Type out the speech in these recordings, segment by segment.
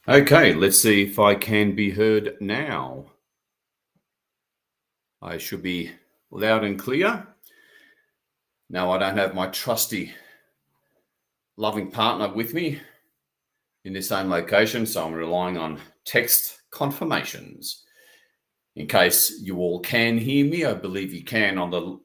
Okay, let's see if I can be heard now. I should be loud and clear. Now, I don't have my trusty, loving partner with me in the same location, so I'm relying on text confirmations. In case you all can hear me, I believe you can on the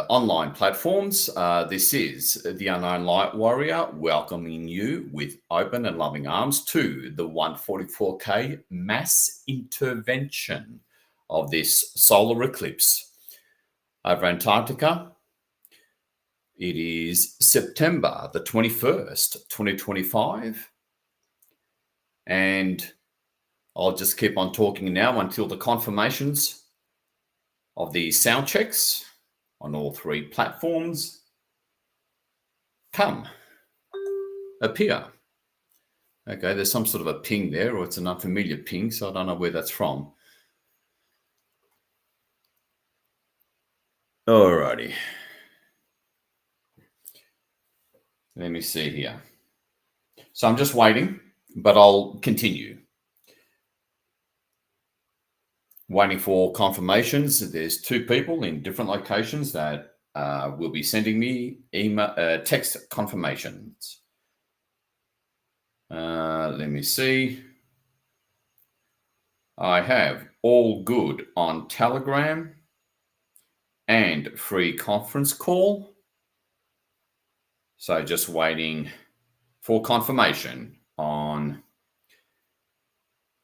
online platforms. This is the Unknown Light Warrior welcoming you with open and loving arms to the 144K mass intervention of this solar eclipse over Antarctica. It is September the 21st, 2025. And I'll just keep on talking now until the confirmations of the sound checks on all three platforms appear. Okay, there's some sort of a ping there, or it's an unfamiliar ping, so I don't know where that's from. Alrighty. Let me see here. So I'm just waiting, but I'll continue. Waiting for confirmations. There's two people in different locations that will be sending me text confirmations. Let me see. I have all good on Telegram and free conference call. So just waiting for confirmation on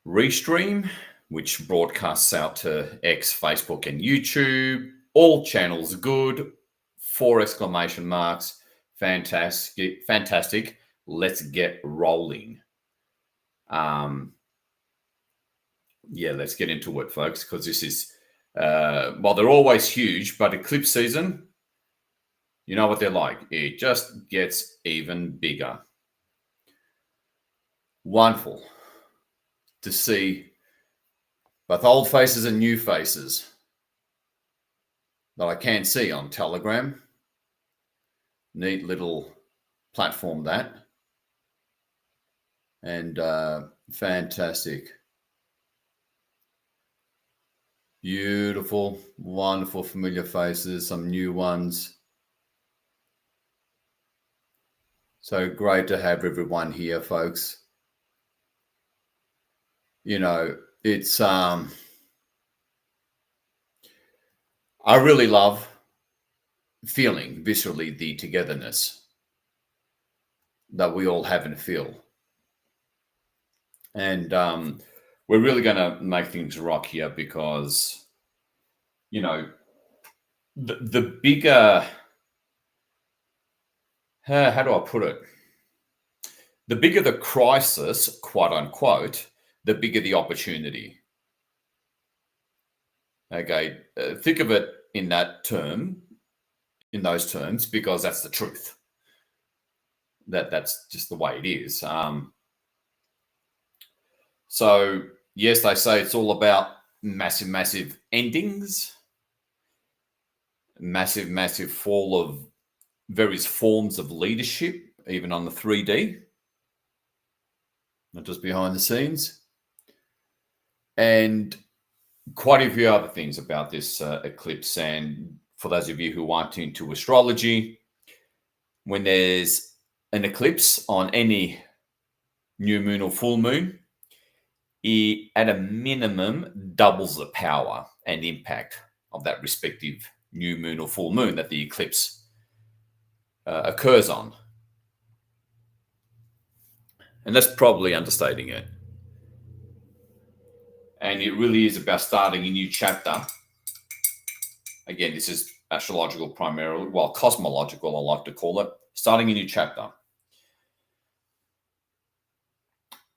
Restream, which broadcasts out to X, Facebook, and YouTube. All channels good. 4 exclamation marks. Fantastic. Fantastic. Let's get rolling. Yeah, let's get into it, folks, because this is, well, they're always huge, but eclipse season, you know what they're like. It just gets even bigger. Wonderful to see both old faces and new faces that I can see on Telegram. Neat little platform that. And fantastic. Beautiful, wonderful, familiar faces, some new ones. So great to have everyone here, folks. You know, it's I really love feeling viscerally the togetherness that we all have and feel. And we're really going to make things rock here because, you know, the bigger, how do I put it? The bigger the crisis, quote unquote, the bigger the opportunity. Okay, think of it in those terms, because that's the truth. That's just the way it is. So yes, they say it's all about massive endings, massive fall of various forms of leadership, even on the 3D, not just behind the scenes, and quite a few other things about this eclipse. And for those of you who aren't into astrology, when there's an eclipse on any new moon or full moon, it at a minimum doubles the power and impact of that respective new moon or full moon that the eclipse occurs on. And that's probably understating it. And it really is about starting a new chapter. Again, this is astrological primarily, well, cosmological, I like to call it. Starting a new chapter,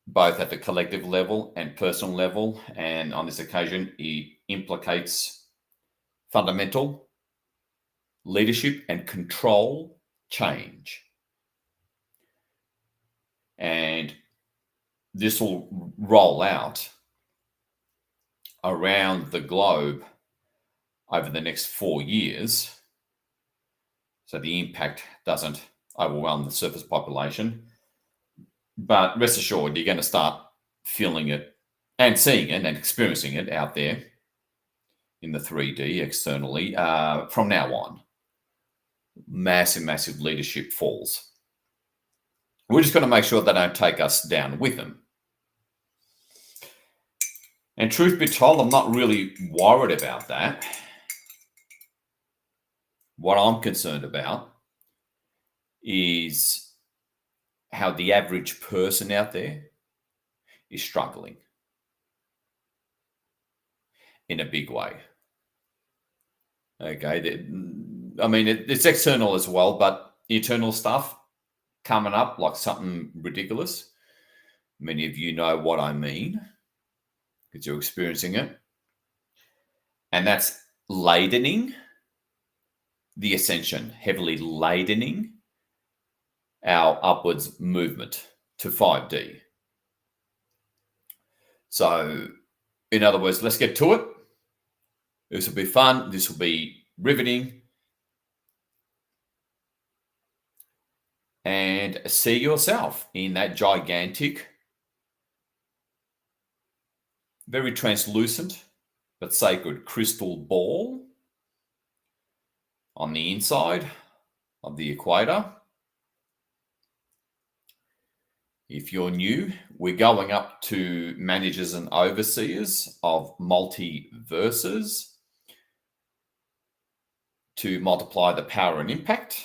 both at the collective level and personal level. And on this occasion, it implicates fundamental leadership and control change. And this will roll out around the globe over the next 4 years. So the impact doesn't overwhelm the surface population. But rest assured, you're going to start feeling it and seeing it and experiencing it out there in the 3D externally from now on. Massive leadership falls. We're just going to make sure they don't take us down with them. And truth be told, I'm not really worried about that. What I'm concerned about is how the average person out there is struggling in a big way. Okay, I mean, it's external as well, but internal stuff coming up like something ridiculous. Many of you know what I mean because you're experiencing it. And that's ladening the ascension, heavily ladening our upwards movement to 5D. So, in other words, let's get to it. This will be fun. This will be riveting. And see yourself in that gigantic, very translucent, but sacred crystal ball on the inside of the equator. If you're new, we're going up to managers and overseers of multiverses to multiply the power and impact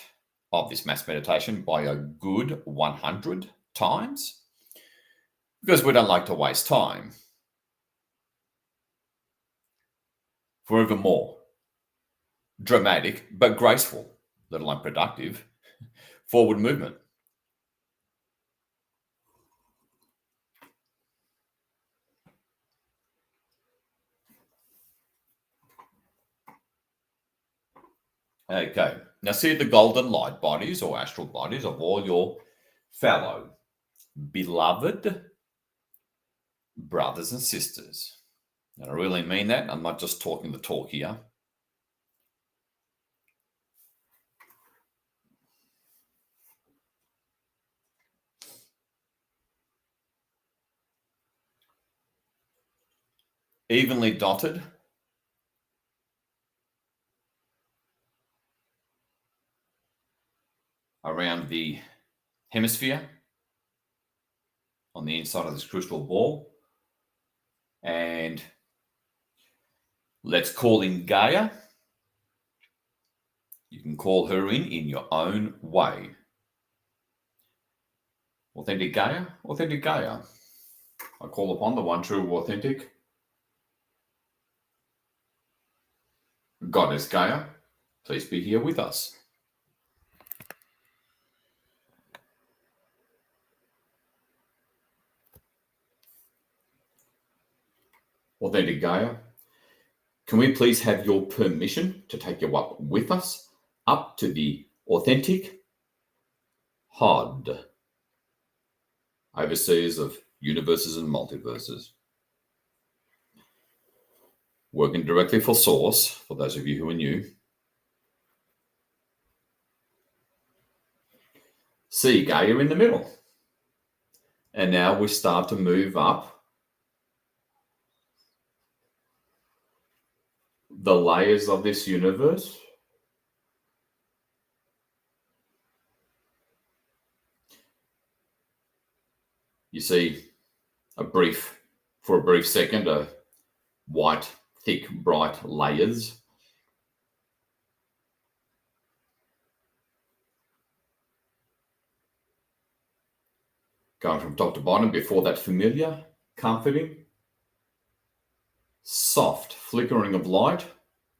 of this mass meditation by a good 100 times, because we don't like to waste time. Forevermore, dramatic but graceful, let alone productive, forward movement. Okay, now see the golden light bodies or astral bodies of all your fellow beloved brothers and sisters. And I really mean that. I'm not just talking the talk here. Evenly dotted around the hemisphere on the inside of this crystal ball. And let's call in Gaia. You can call her in your own way. Authentic Gaia, authentic Gaia. I call upon the one true authentic Goddess Gaia. Please be here with us. Authentic Gaia, can we please have your permission to take you up with us up to the authentic HOD, overseers of universes and multiverses, working directly for Source, for those of you who are new. See Gaia in the middle. And now we start to move up the layers of this universe. You see for a brief second, a white, thick, bright layers. Going from top to bottom before that familiar, comforting, soft flickering of light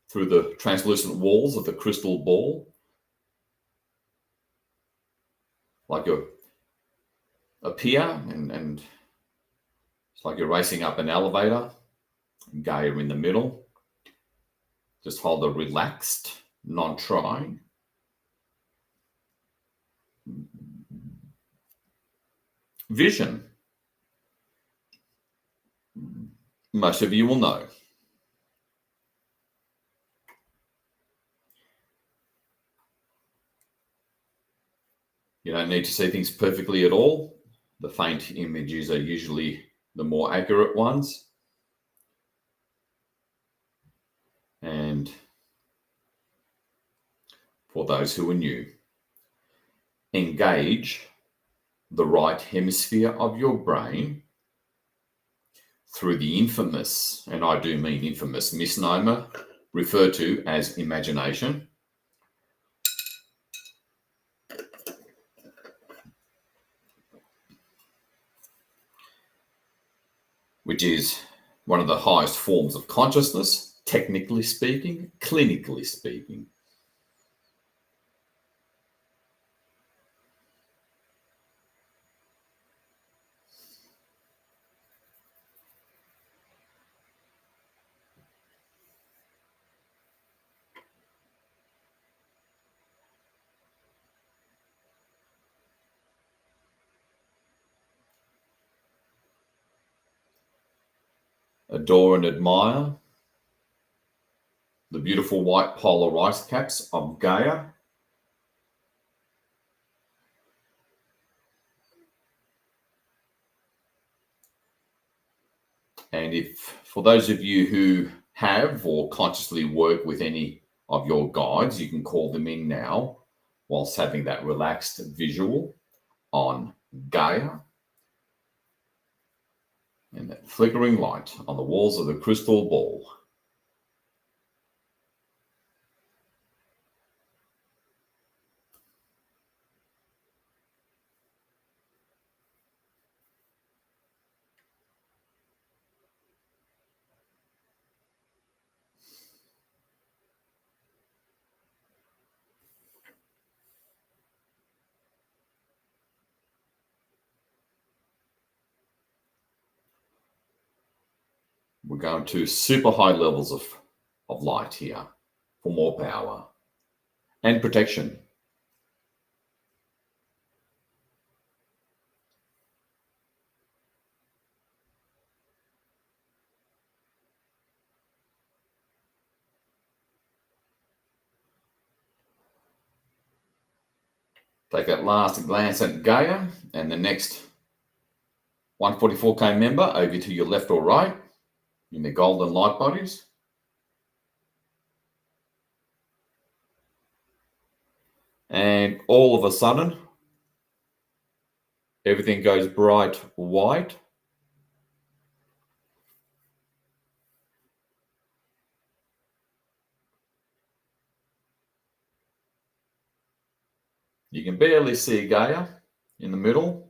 through the translucent walls of the crystal ball. Like you're a pier and it's like you're racing up an elevator. Gaia in the middle. Just hold a relaxed, non-trying. Vision. Most of you will know. don't need to see things perfectly at all. The faint images are usually the more accurate ones. And for those who are new, engage the right hemisphere of your brain through the infamous, and I do mean infamous, misnomer referred to as imagination. Which is one of the highest forms of consciousness, technically speaking, clinically speaking. Adore and admire the beautiful white polar ice caps of Gaia. And if, for those of you who have or consciously work with any of your guides, you can call them in now whilst having that relaxed visual on Gaia and that flickering light on the walls of the crystal ball. We're going to super high levels of light here for more power and protection. Take that last glance at Gaia and the next 144K member over to your left or right in the golden light bodies. And all of a sudden, everything goes bright white. You can barely see Gaia in the middle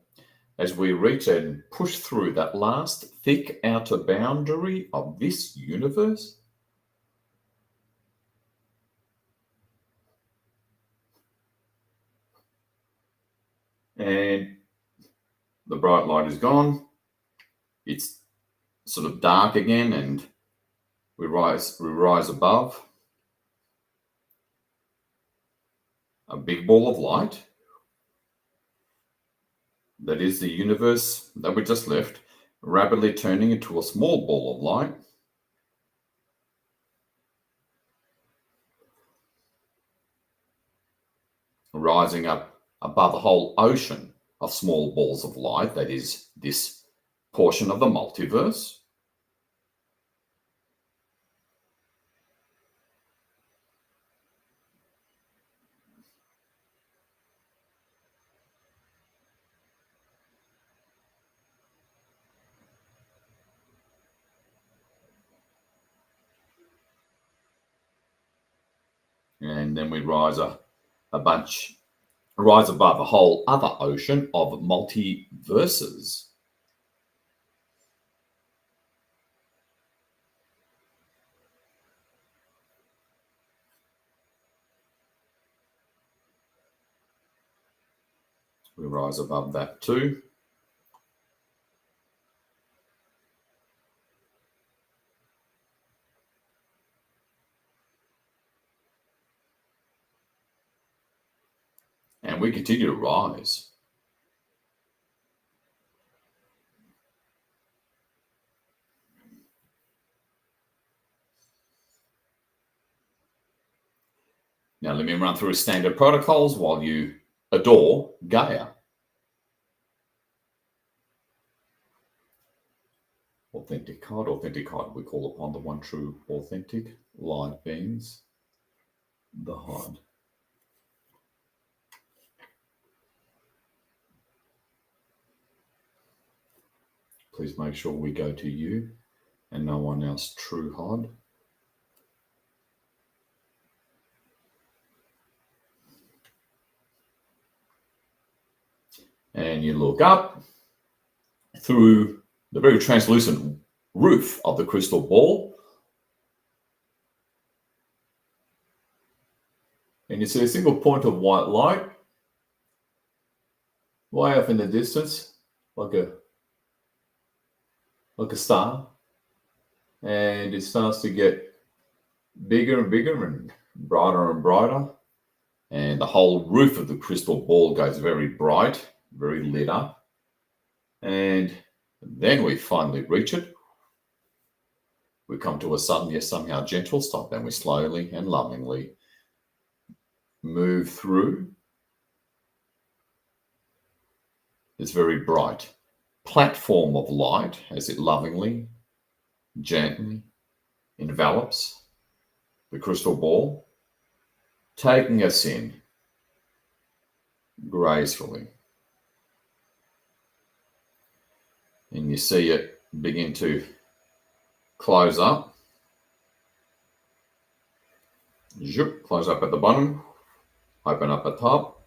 as we reach and push through that last thick outer boundary of this universe. And the bright light is gone. It's sort of dark again, and we rise above a big ball of light. That is the universe that we just left, rapidly turning into a small ball of light. Rising up above a whole ocean of small balls of light, that is this portion of the multiverse. And then we rise above a whole other ocean of multiverses. We rise above that too. And we continue to rise. Now let me run through standard protocols while you adore Gaia. Authentic card, we call upon the one true authentic light beings, the Hod. Please make sure we go to you and no one else, true Hod. And you look up through the very translucent roof of the crystal ball. And you see a single point of white light way off in the distance, like a star. And it starts to get bigger and bigger and brighter. And the whole roof of the crystal ball goes very bright, very lit up. And then we finally reach it. We come to a sudden, yet somehow gentle stop. Then we slowly and lovingly move through this very bright platform of light as it lovingly, gently envelops the crystal ball, taking us in gracefully. And you see it begin to close up. Zhoop, close up at the bottom, open up at the top.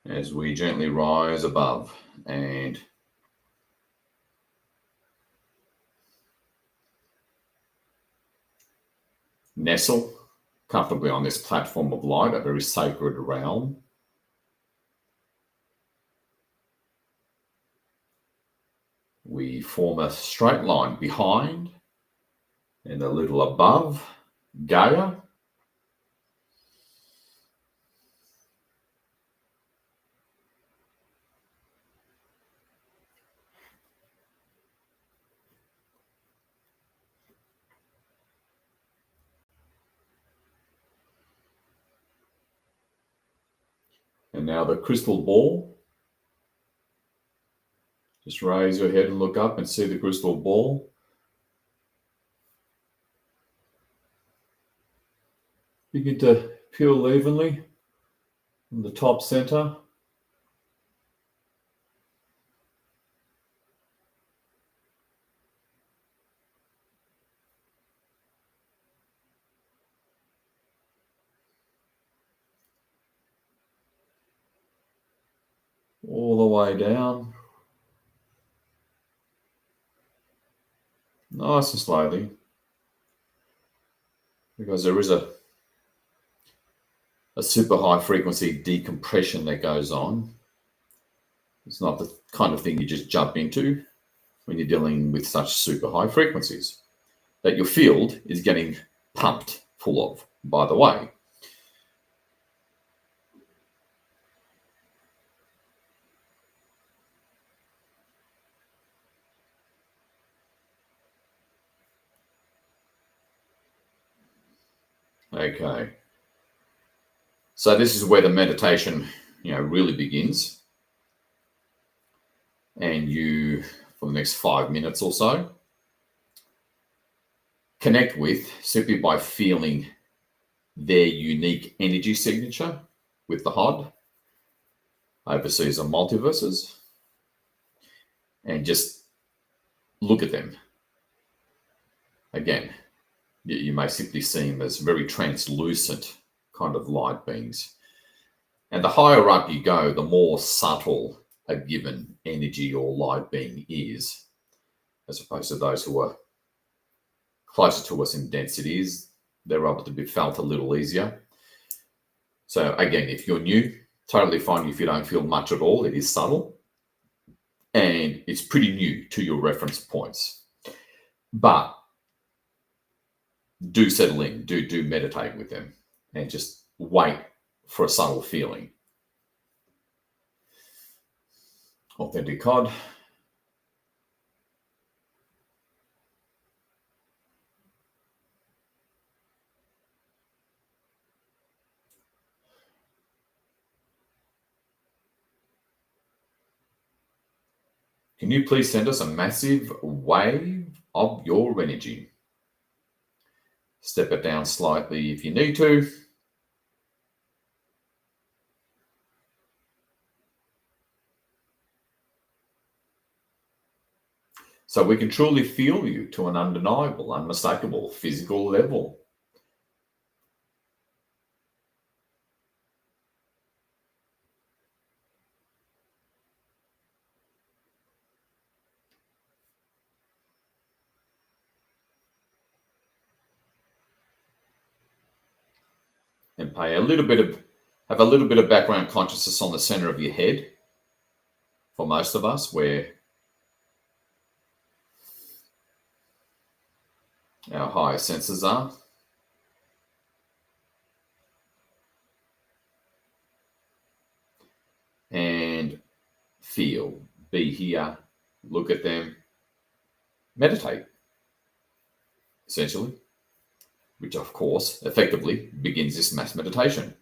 As we gently rise above and nestle comfortably on this platform of light, a very sacred realm. We form a straight line behind and a little above Gaia. And now the crystal ball. Just raise your head and look up and see the crystal ball. Begin to peel evenly from the top center. All the way down. Nice and slowly. Because there is a super high frequency decompression that goes on. It's not the kind of thing you just jump into when you're dealing with such super high frequencies that your field is getting pumped full of, by the way. Okay. So this is where the meditation, really begins. And you, for the next 5 minutes or so, connect with simply by feeling their unique energy signature with the HOD, overseas and multiverses, and just look at them. Again, you may simply see them as very translucent kind of light beings. And the higher up you go, the more subtle a given energy or light being is, as opposed to those who are closer to us in densities, they're able to be felt a little easier. So again, if you're new, totally fine if you don't feel much at all. It is subtle and it's pretty new to your reference points. But do settle in, do meditate with them and just wait for a subtle feeling. Authentic cod. Can you please send us a massive wave of your energy? Step it down slightly if you need to. So we can truly feel you to an undeniable, unmistakable physical level. And have a little bit of background consciousness on the center of your head. For most of us, where our higher senses are. And feel, be here, look at them, meditate, essentially, which of course effectively begins this mass meditation.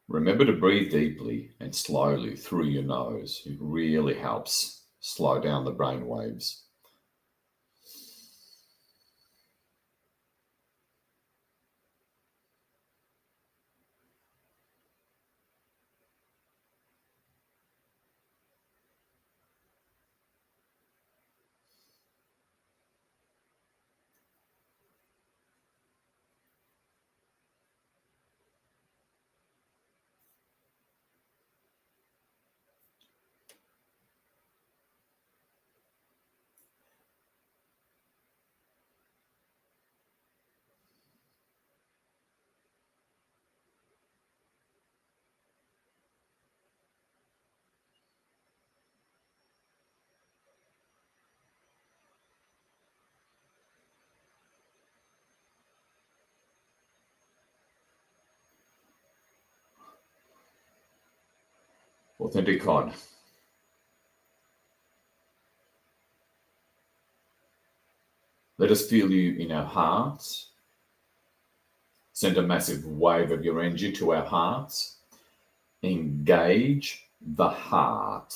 Remember to breathe deeply and slowly through your nose. It really helps slow down the brain waves. Authentic cod. Let us feel you in our hearts. Send a massive wave of your energy to our hearts. Engage the heart.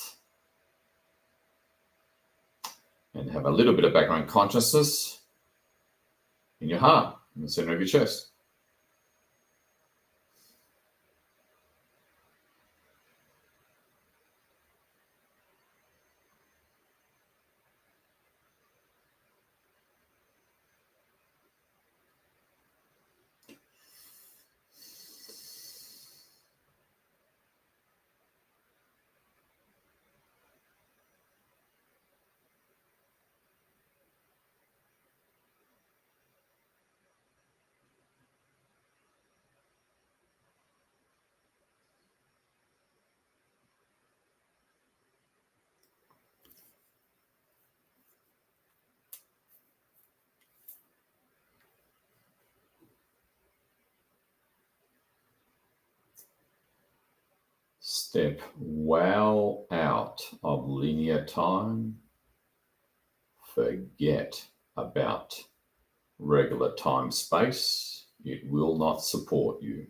And have a little bit of background consciousness in your heart, in the center of your chest. Step well out of linear time. Forget about regular time space It will not support you.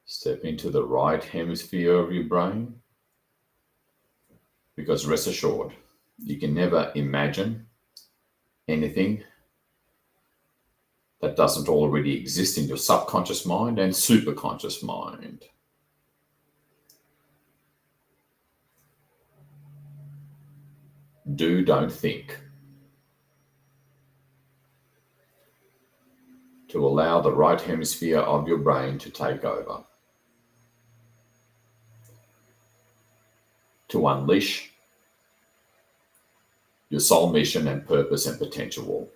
Step into the right hemisphere of your brain, because rest assured, you can never imagine anything that doesn't already exist in your subconscious mind and superconscious mind. Don't think. To allow the right hemisphere of your brain to take over. To unleash your soul mission and purpose and potential.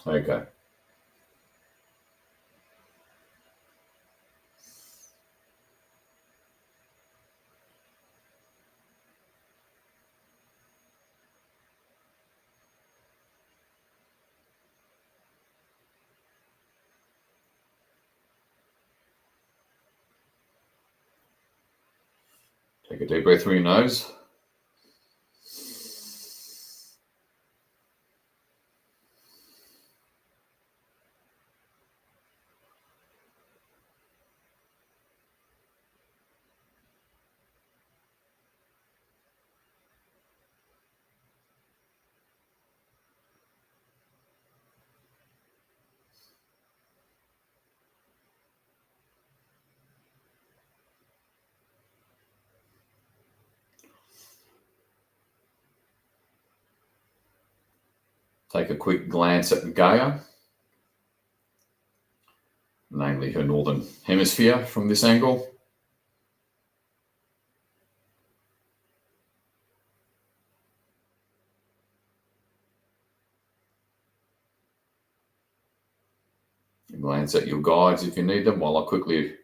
Okay. Take a deep breath through your nose. Take a quick glance at Gaia, namely her northern hemisphere from this angle. Glance at your guides if you need them, while I quickly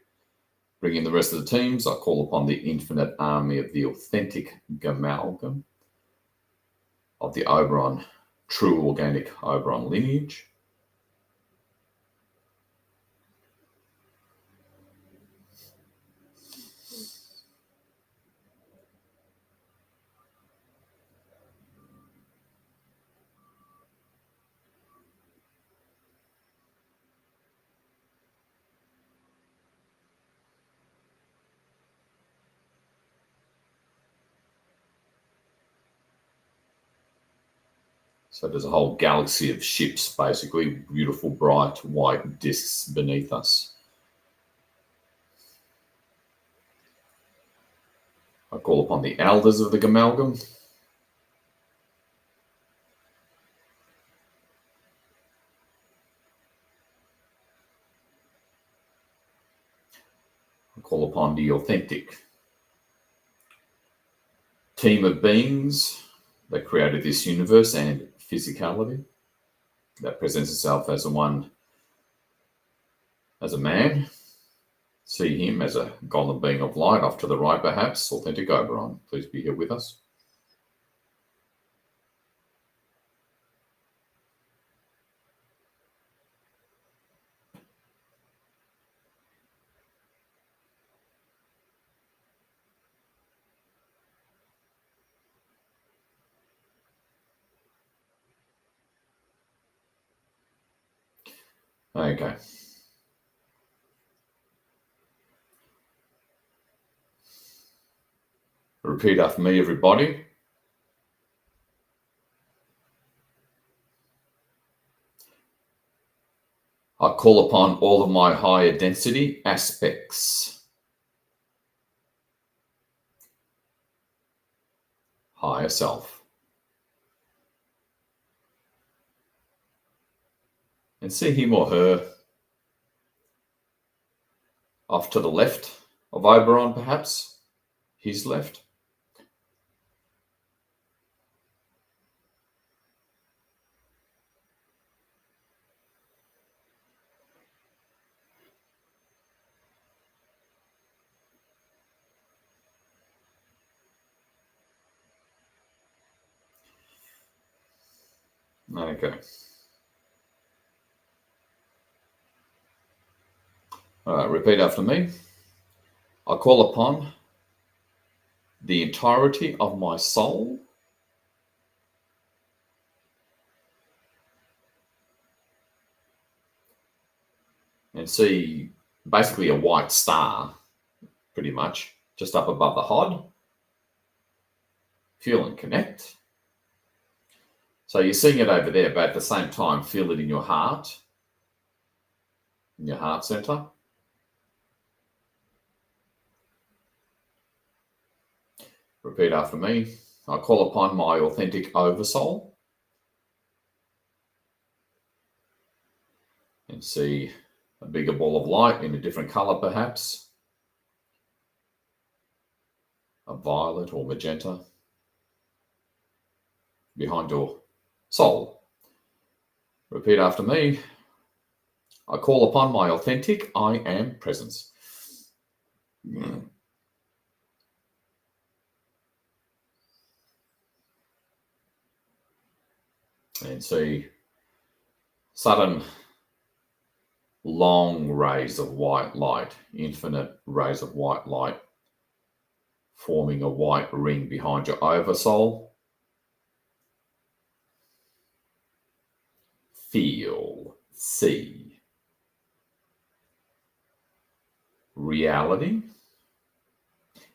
bring in the rest of the teams. I call upon the infinite army of the authentic Gamalgam of the Oberon, true organic Oberon lineage. So there's a whole galaxy of ships, basically, beautiful, bright, white discs beneath us. I call upon the elders of the Gamalgam. I call upon the authentic team of beings that created this universe and physicality, that presents itself as a man. See him as a golden being of light. Off to the right, perhaps, authentic Oberon. Please be here with us. Okay. Repeat after me, everybody. I call upon all of my higher density aspects, higher self, and see him or her off to the left of Oberon, perhaps, his left. Okay. All right, repeat after me. I call upon the entirety of my soul and see basically a white star, pretty much, just up above the HOD. Feel and connect. So you're seeing it over there, but at the same time, feel it in your heart center. Repeat after me. I call upon my authentic oversoul and see a bigger ball of light in a different color, perhaps a violet or magenta, behind your soul. Repeat after me. I call upon my authentic I am presence. And see sudden long rays of white light, infinite rays of white light, forming a white ring behind your oversoul. Feel, see. Reality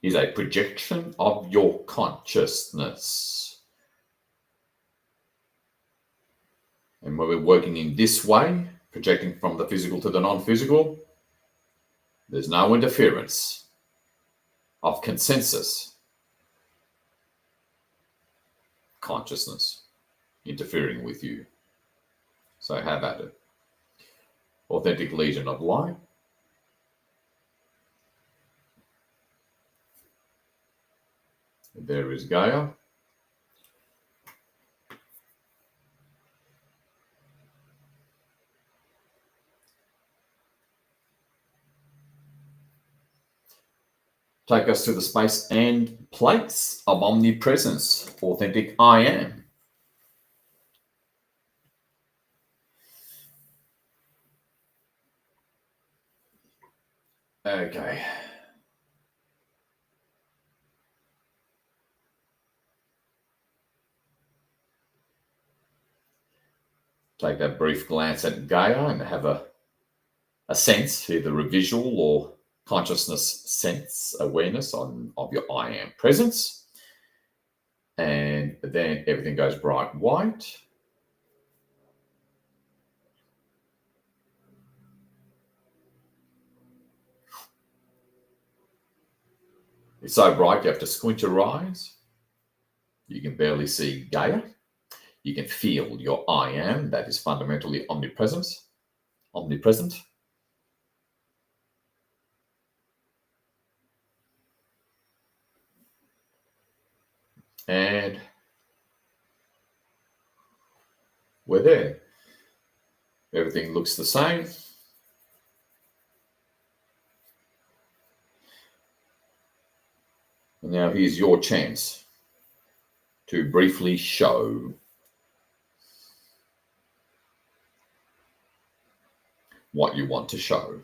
is a projection of your consciousness. And when we're working in this way, projecting from the physical to the non-physical, there's no interference of consensus consciousness interfering with you. So have at it. Authentic legion of light. There is Gaia. Take us to the space and place of omnipresence. Authentic I am. Okay. Take that brief glance at Gaia and have a sense, either a visual or consciousness sense, awareness of your I am presence. And then everything goes bright white. It's so bright you have to squint your eyes. You can barely see Gaia. You can feel your I am, that is fundamentally omnipresent. And we're there. Everything looks the same. And now here's your chance to briefly show what you want to show.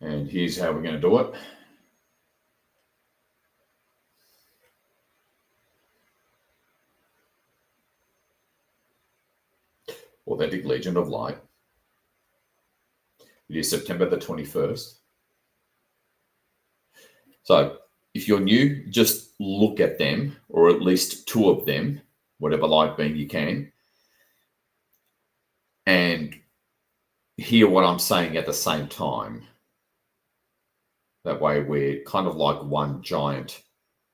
And here's how we're going to do it. Authentic Legion of Light. It is September the 21st. So if you're new, just look at them, or at least two of them, whatever light being you can, and hear what I'm saying at the same time. That way we're kind of like one giant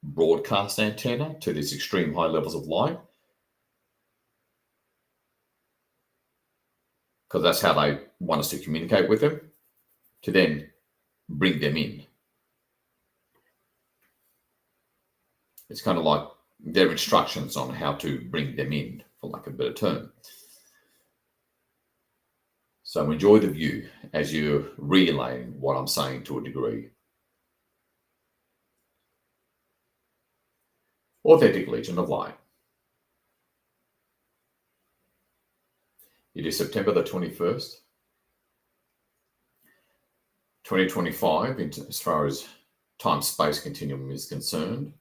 broadcast antenna to these extreme high levels of light. Because that's how they want us to communicate with them, to then bring them in. It's kind of like their instructions on how to bring them in, for lack of a better term. So enjoy the view as you're relaying what I'm saying to a degree. Authentic Legion of Light. It is September the 21st, 2025, as far as time-space continuum is concerned.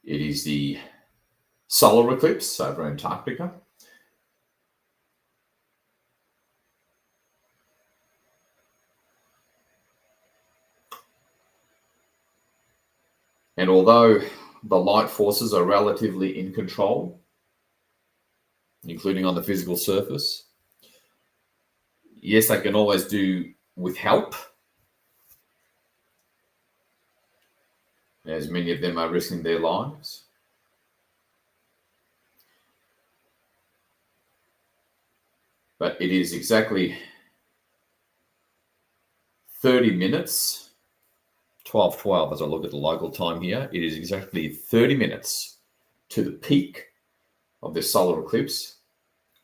It is the solar eclipse over Antarctica. And although the light forces are relatively in control, including on the physical surface, yes, they can always do with help, as many of them are risking their lives. But it is exactly 30 minutes, 12:12 as I look at the local time here. It is exactly 30 minutes to the peak of this solar eclipse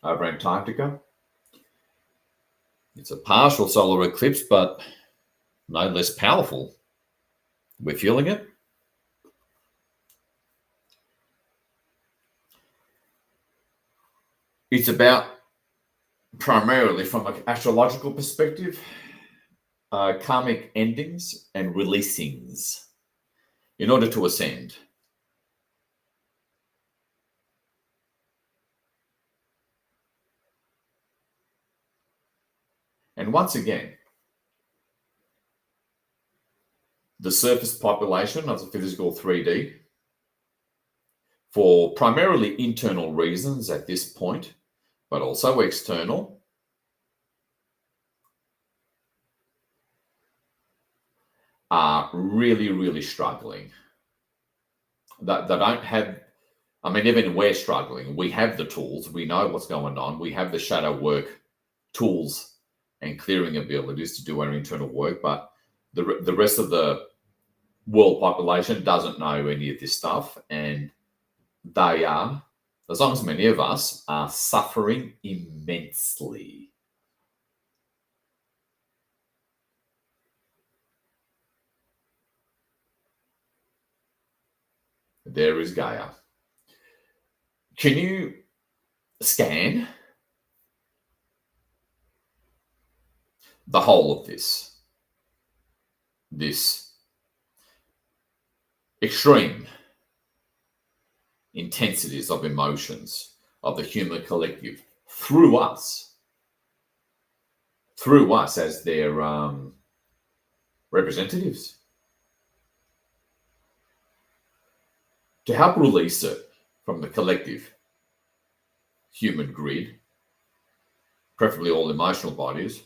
over Antarctica. It's a partial solar eclipse, but no less powerful. We're feeling it. It's about, primarily from an astrological perspective, karmic endings and releasings in order to ascend. And once again, the surface population of the physical 3D, for primarily internal reasons at this point, but also external, are really, really struggling. They don't have, I mean, even we're struggling. We have the tools. We know what's going on. We have the shadow work tools and clearing abilities to do our internal work, but the rest of the world population doesn't know any of this stuff, and they are, as long as many of us, are suffering immensely. There is Gaia. Can you scan the whole of this extreme intensities of emotions of the human collective through us as their representatives, to help release it from the collective human grid, preferably all emotional bodies,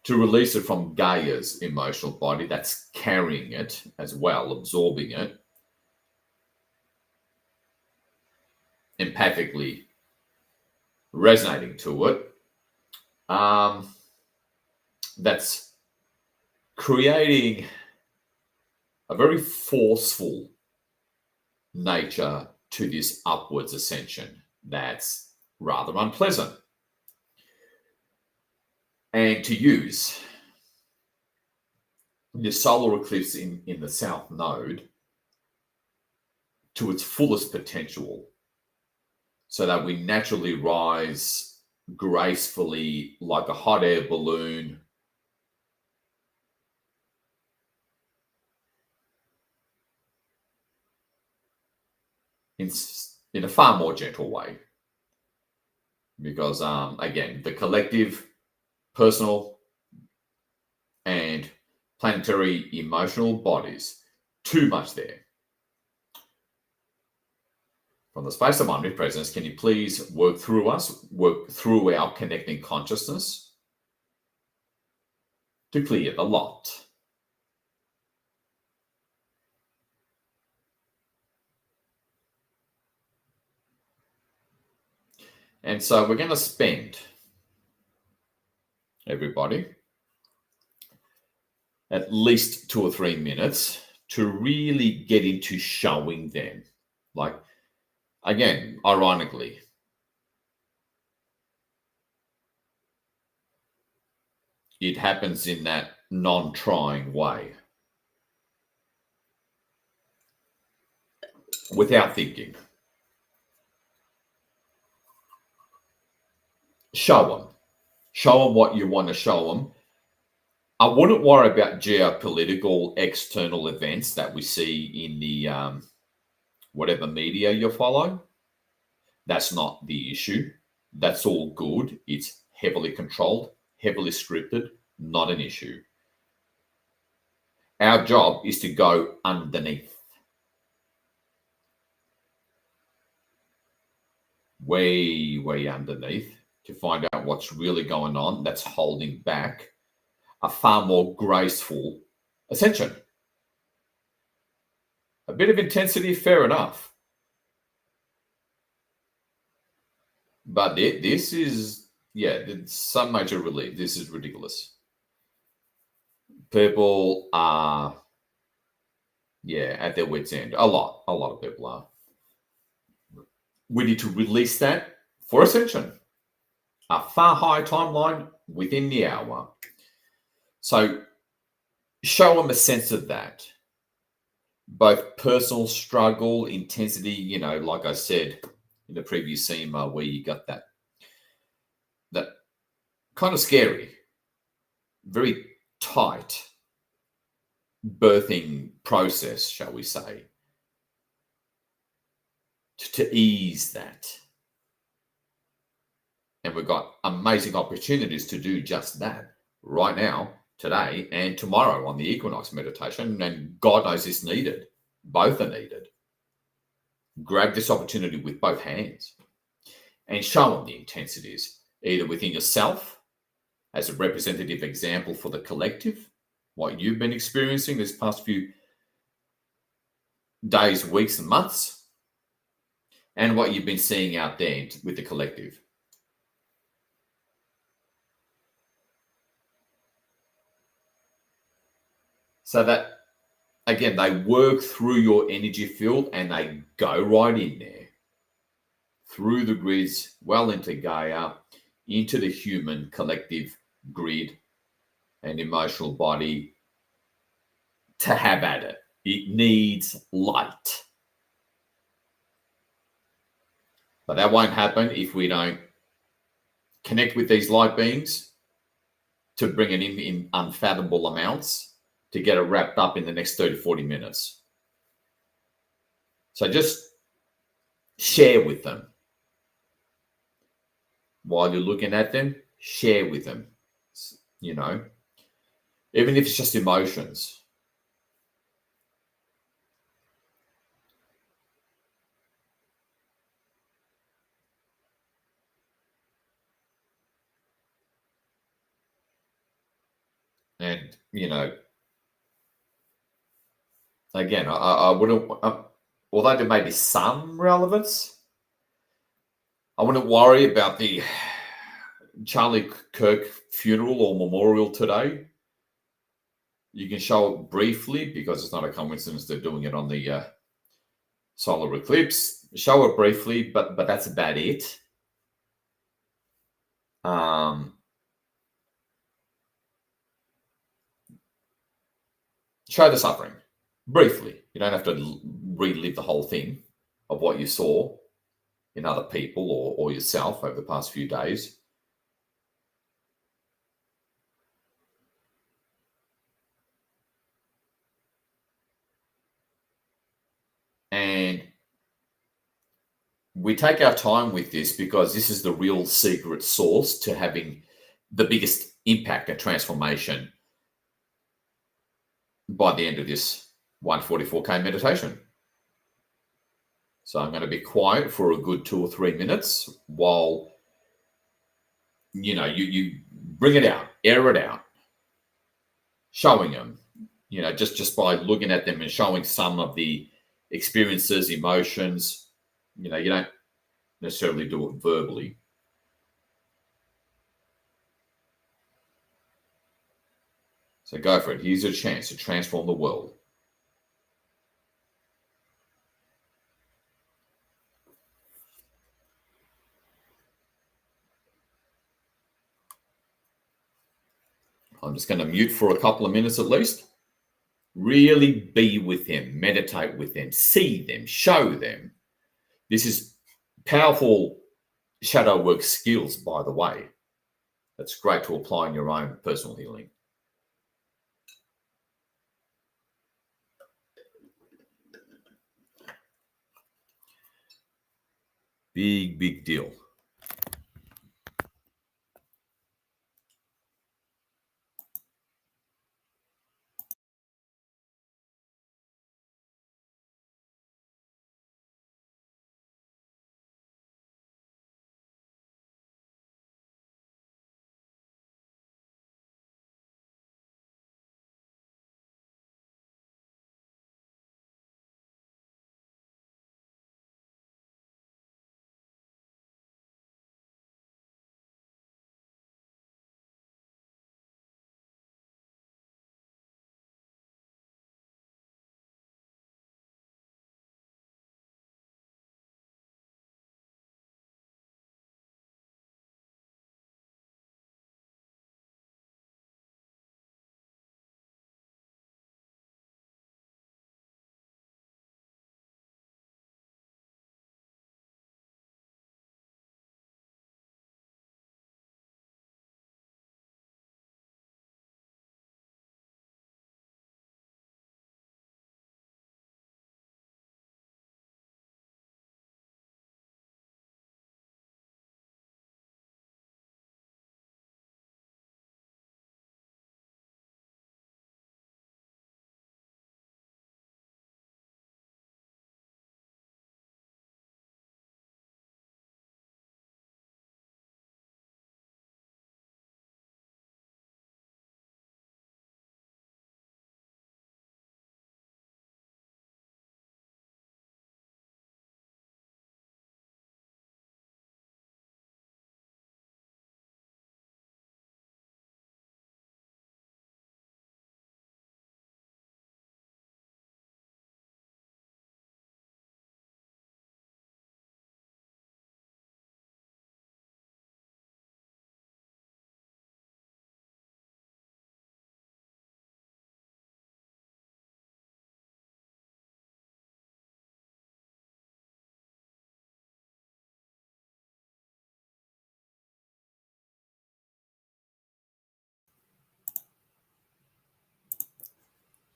to release it from Gaia's emotional body that's carrying it as well, absorbing it, empathically resonating to it, that's creating a very forceful nature to this upwards ascension that's rather unpleasant. And to use the solar eclipse in the south node to its fullest potential, so that we naturally rise gracefully like a hot air balloon in a far more gentle way. Because, again, the collective, personal, and planetary emotional bodies, too much there. From the space of omnipresence, can you please work through us, work through our connecting consciousness to clear the lot? And so we're going to spend, everybody, at least 2 or 3 minutes to really get into showing them. Like, Again, ironically, it happens in that non-trying way, without thinking. Show them what you want to show them. I wouldn't worry about geopolitical external events that we see in the whatever media you follow. That's not the issue. That's all good. It's heavily controlled, heavily scripted, not an issue. Our job is to go underneath, way underneath, to find out what's really going on that's holding back a far more graceful ascension. A bit of intensity, fair enough. But this is, it's some major relief. This is ridiculous. People are, at their wits' end. A lot of people are. We need to release that for ascension. A far higher timeline within the hour. So show them a sense of that. Both personal struggle, intensity, like I said in the previous scene where you got that kind of scary, very tight birthing process, shall we say, to ease that. And we've got amazing opportunities to do just that right now, today, and tomorrow on the equinox meditation. And God knows it's needed. Both are needed. Grab this opportunity with both hands and show them the intensities, either within yourself as a representative example for the collective, what you've been experiencing this past few days, weeks, and months, and what you've been seeing out there with the collective. So that, again, they work through your energy field and they go right in there, through the grids, well into Gaia, into the human collective grid and emotional body to have at it. It needs light. But that won't happen if we don't connect with these light beings to bring it in unfathomable amounts to get it wrapped up in the next 30, 40 minutes. So just share with them. While you're looking at them, share with them, even if it's just emotions. And, again, I wouldn't, although there may be some relevance, I wouldn't worry about the Charlie Kirk funeral or memorial today. You can show it briefly because it's not a coincidence they're doing it on the solar eclipse. Show it briefly, but that's about it. Show the suffering briefly. You don't have to relive the whole thing of what you saw in other people or yourself over the past few days. And we take our time with this because this is the real secret sauce to having the biggest impact and transformation by the end of this 144K meditation. So I'm going to be quiet for a good 2 or 3 minutes while, you bring it out, air it out, showing them, just by looking at them and showing some of the experiences, emotions. You don't necessarily do it verbally. So go for it. Here's a chance to transform the world. just going to mute for a couple of minutes at least. Really be with them, meditate with them, see them, show them. This is powerful shadow work skills, by the way. That's great to apply in your own personal healing. Big, big deal.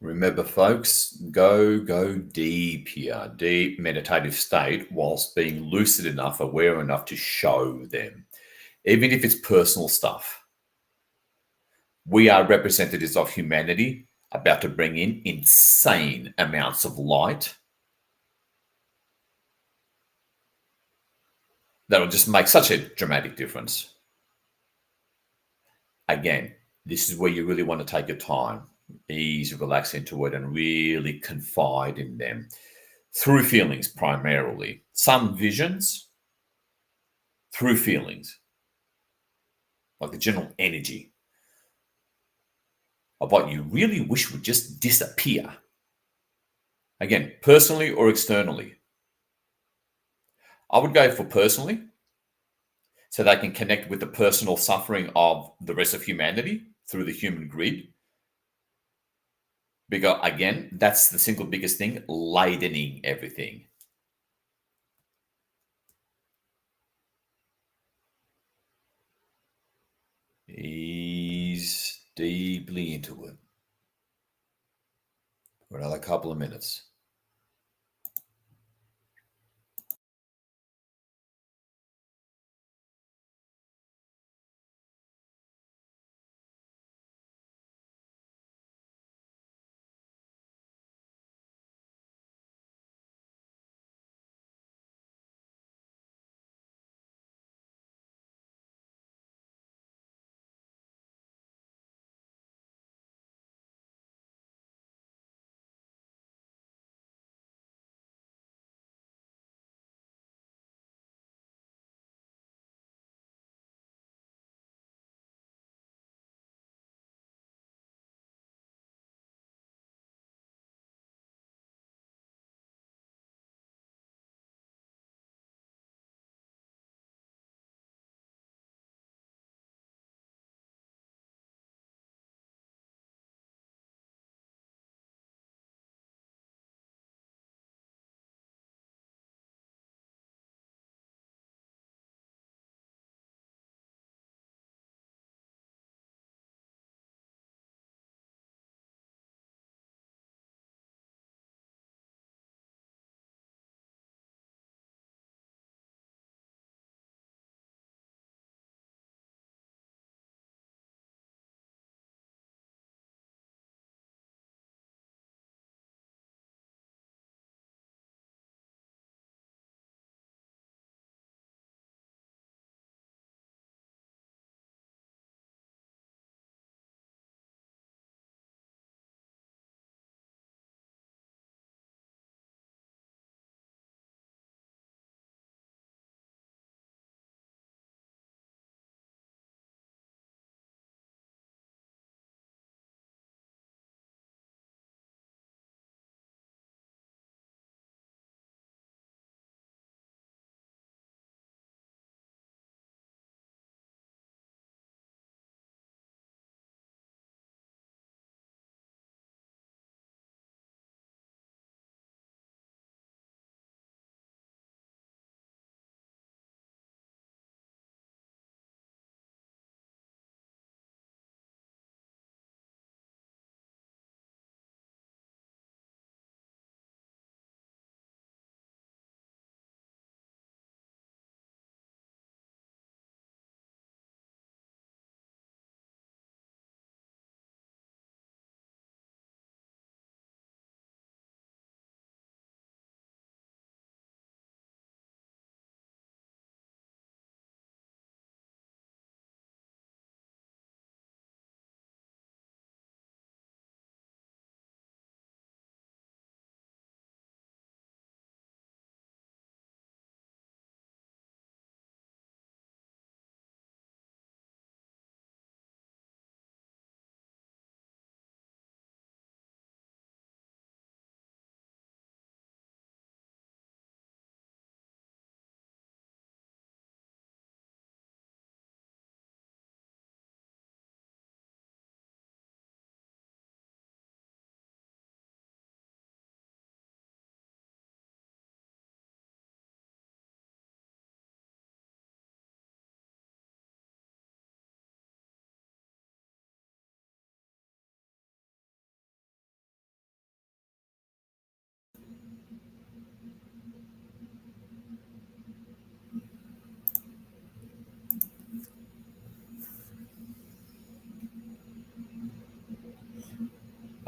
Remember, folks, go deep here, deep meditative state, whilst being lucid enough, aware enough to show them, even if it's personal stuff. We are representatives of humanity about to bring in insane amounts of light that'll just make such a dramatic difference. Again, this is where you really want to take your time, ease, relax into it, and really confide in them through feelings primarily. Some visions through feelings, like the general energy of what you really wish would just disappear. Again, personally or externally. I would go for personally, so they can connect with the personal suffering of the rest of humanity through the human grid. Because again, that's the single biggest thing, lightening everything. Ease deeply into it for another couple of minutes.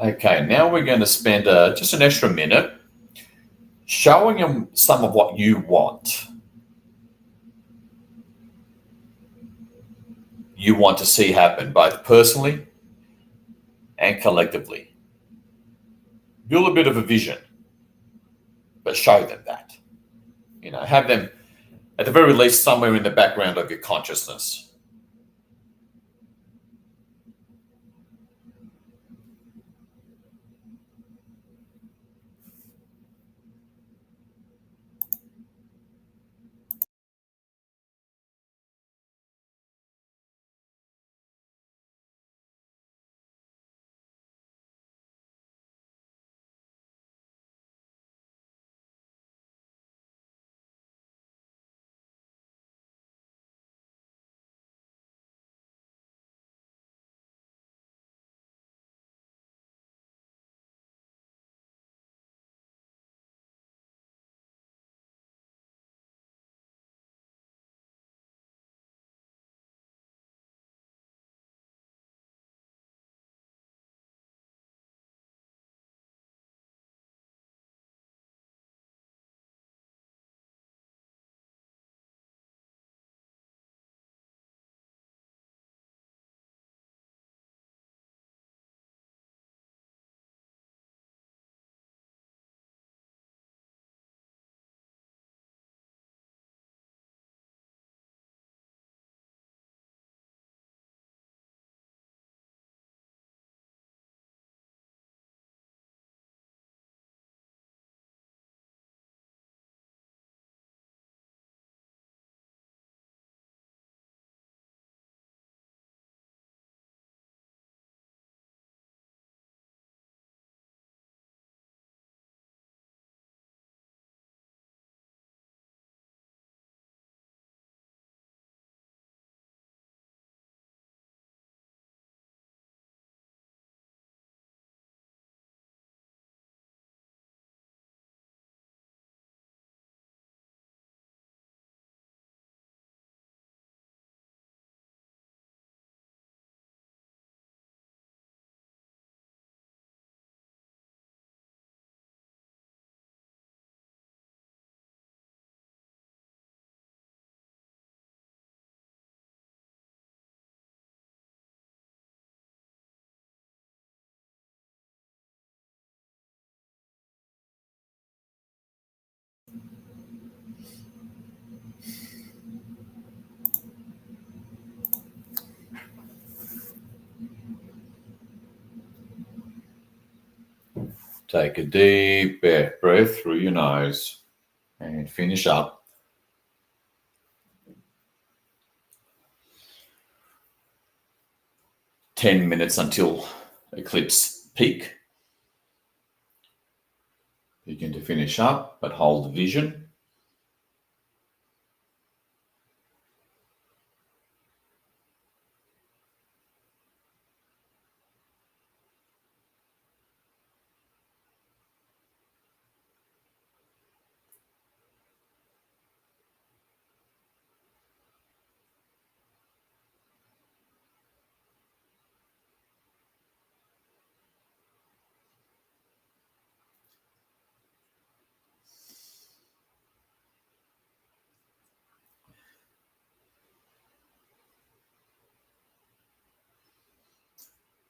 Okay, now we're going to spend just an extra minute showing them some of what you want. You want to see happen, both personally and collectively. Build a bit of a vision, but show them that. Have them, at the very least, somewhere in the background of your consciousness. Take a deep breath through your nose and finish up. Ten minutes until eclipse peak. Begin to finish up, but hold the vision.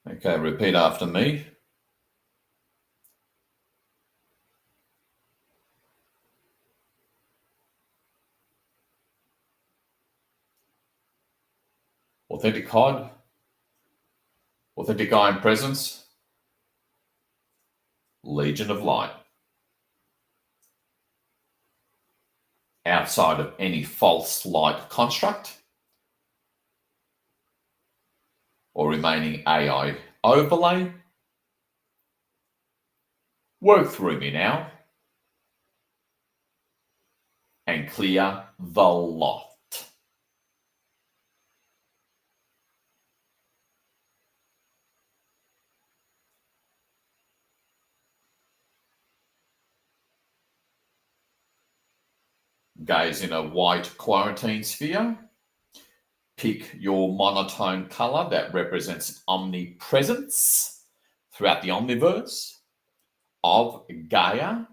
Okay, repeat after me. Authentic God, authentic I am presence, Legion of Light. Outside of any false light construct or remaining AI overlay, work through me now and clear the lot. Gaze in a white quarantine sphere. Pick your monotone color that represents omnipresence throughout the omniverse of Gaia.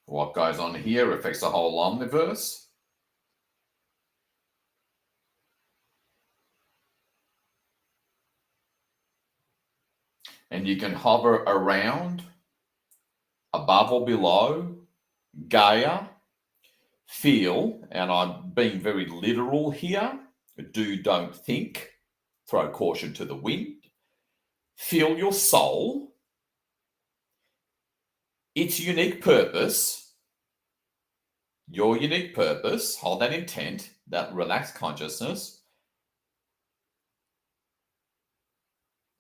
What goes on here affects the whole omniverse. And you can hover around, above or below Gaia, feel, and I'm being very literal here, do, don't think, throw caution to the wind, feel your soul, its unique purpose, your unique purpose, hold that intent, that relaxed consciousness.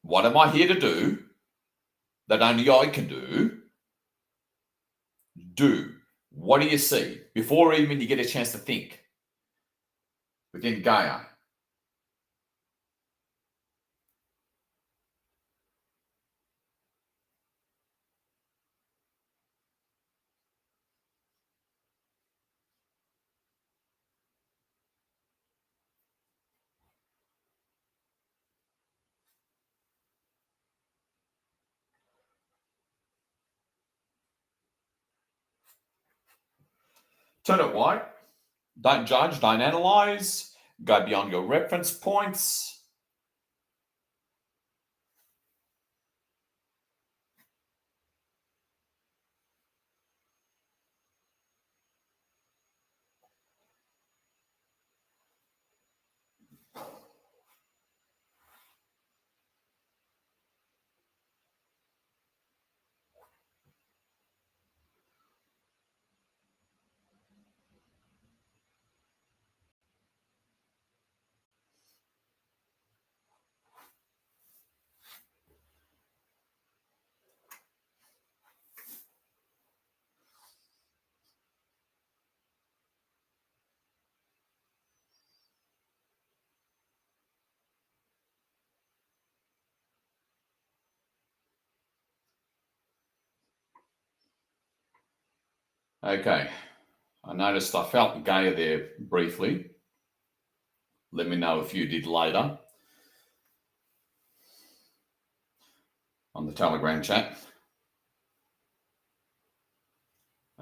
What am I here to do that only I can do? Do. What do you see? Before even you get a chance to think. Within Gaia. Turn it white. Don't judge, don't analyze. Go beyond your reference points. Okay. I noticed I felt Gaia there briefly. Let me know if you did later on the Telegram chat.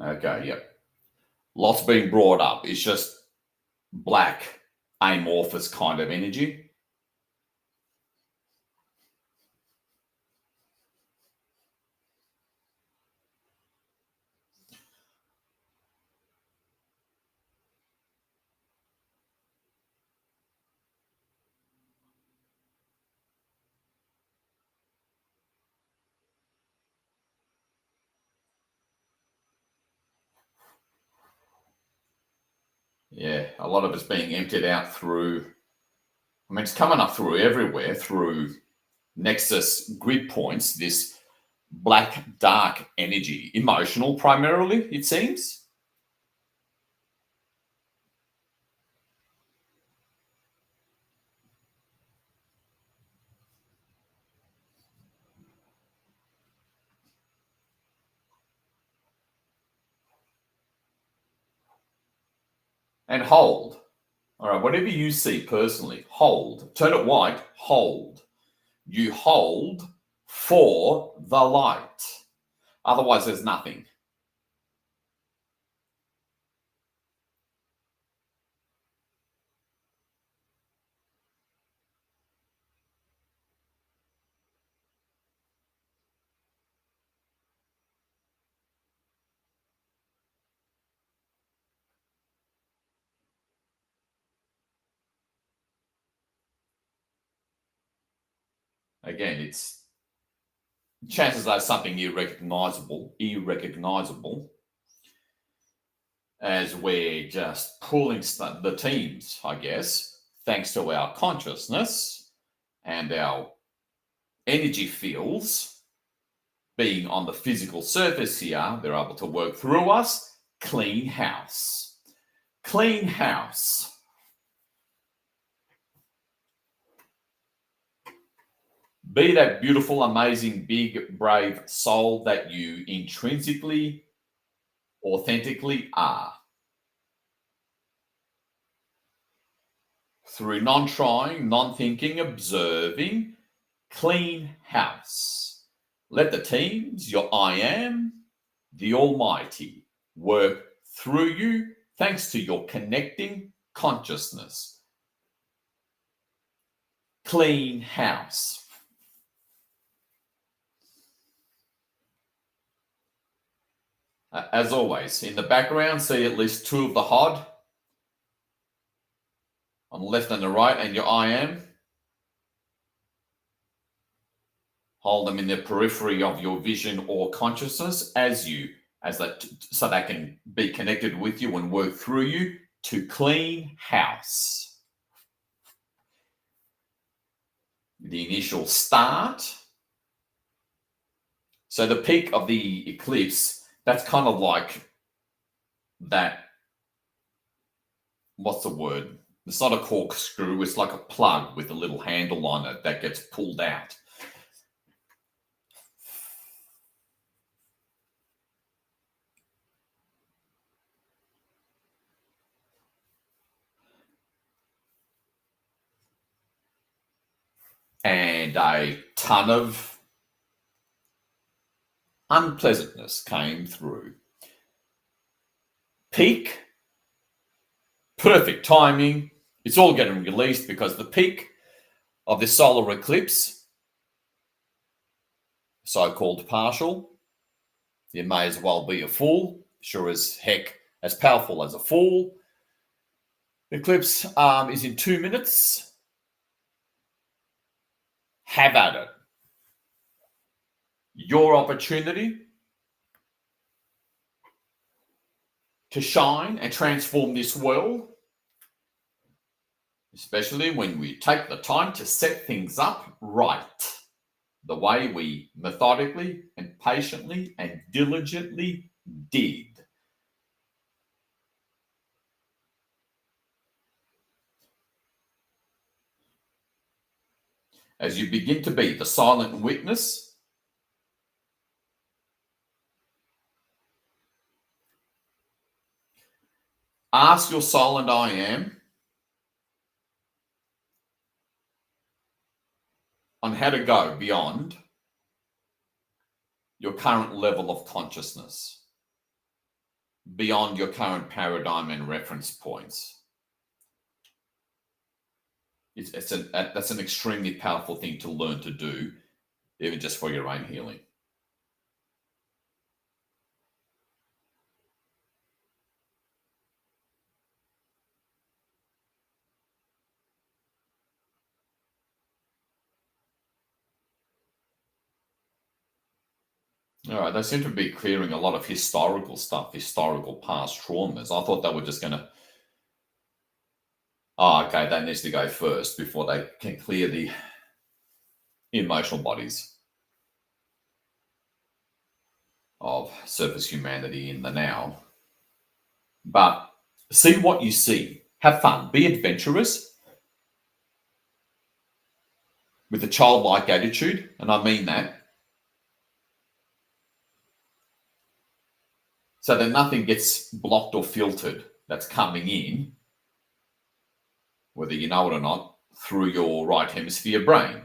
Okay, yep. Lots being brought up. It's just black, amorphous kind of energy. Yeah, a lot of it's being emptied out through, I mean, it's coming up through everywhere, through nexus grid points, this black, dark energy, emotional primarily, it seems. And hold. All right, whatever you see personally, hold. Turn it white, hold. You hold for the light. Otherwise, there's nothing. Again, it's chances are something irrecognizable, as we're just pulling the teams, I guess, thanks to our consciousness and our energy fields being on the physical surface here, they're able to work through us. Clean house. Clean house. Be that beautiful, amazing, big, brave soul that you intrinsically, authentically are. through non-trying, non-thinking, observing, clean house. Let the teams, your I am, the Almighty, work through you thanks to your connecting consciousness. Clean house. As always, in the background, see at least two of the HOD on the left and the right, and your I am. Hold them in the periphery of your vision or consciousness so they can be connected with you and work through you to clean house. The initial start. So the peak of the eclipse, that's kind of like that. What's the word? It's not a corkscrew, it's like a plug with a little handle on it that gets pulled out. And a ton of unpleasantness came through. Peak, perfect timing. It's all getting released because the peak of this solar eclipse, so-called partial, it may as well be a full, sure as heck, as powerful as a full. Eclipse is in 2 minutes. Have at it. Your opportunity to shine and transform this world, especially when we take the time to set things up right, the way we methodically and patiently and diligently did. As you begin to be the silent witness, ask your silent I am on how to go beyond your current level of consciousness, beyond your current paradigm and reference points. That's an extremely powerful thing to learn to do, even just for your own healing. All right, they seem to be clearing a lot of historical stuff, historical past traumas. I thought they were just going to... Oh, okay, that needs to go first before they can clear the emotional bodies of surface humanity in the now. But see what you see. Have fun. Be adventurous with a childlike attitude, and I mean that. So that nothing gets blocked or filtered that's coming in, whether you know it or not, through your right hemisphere brain.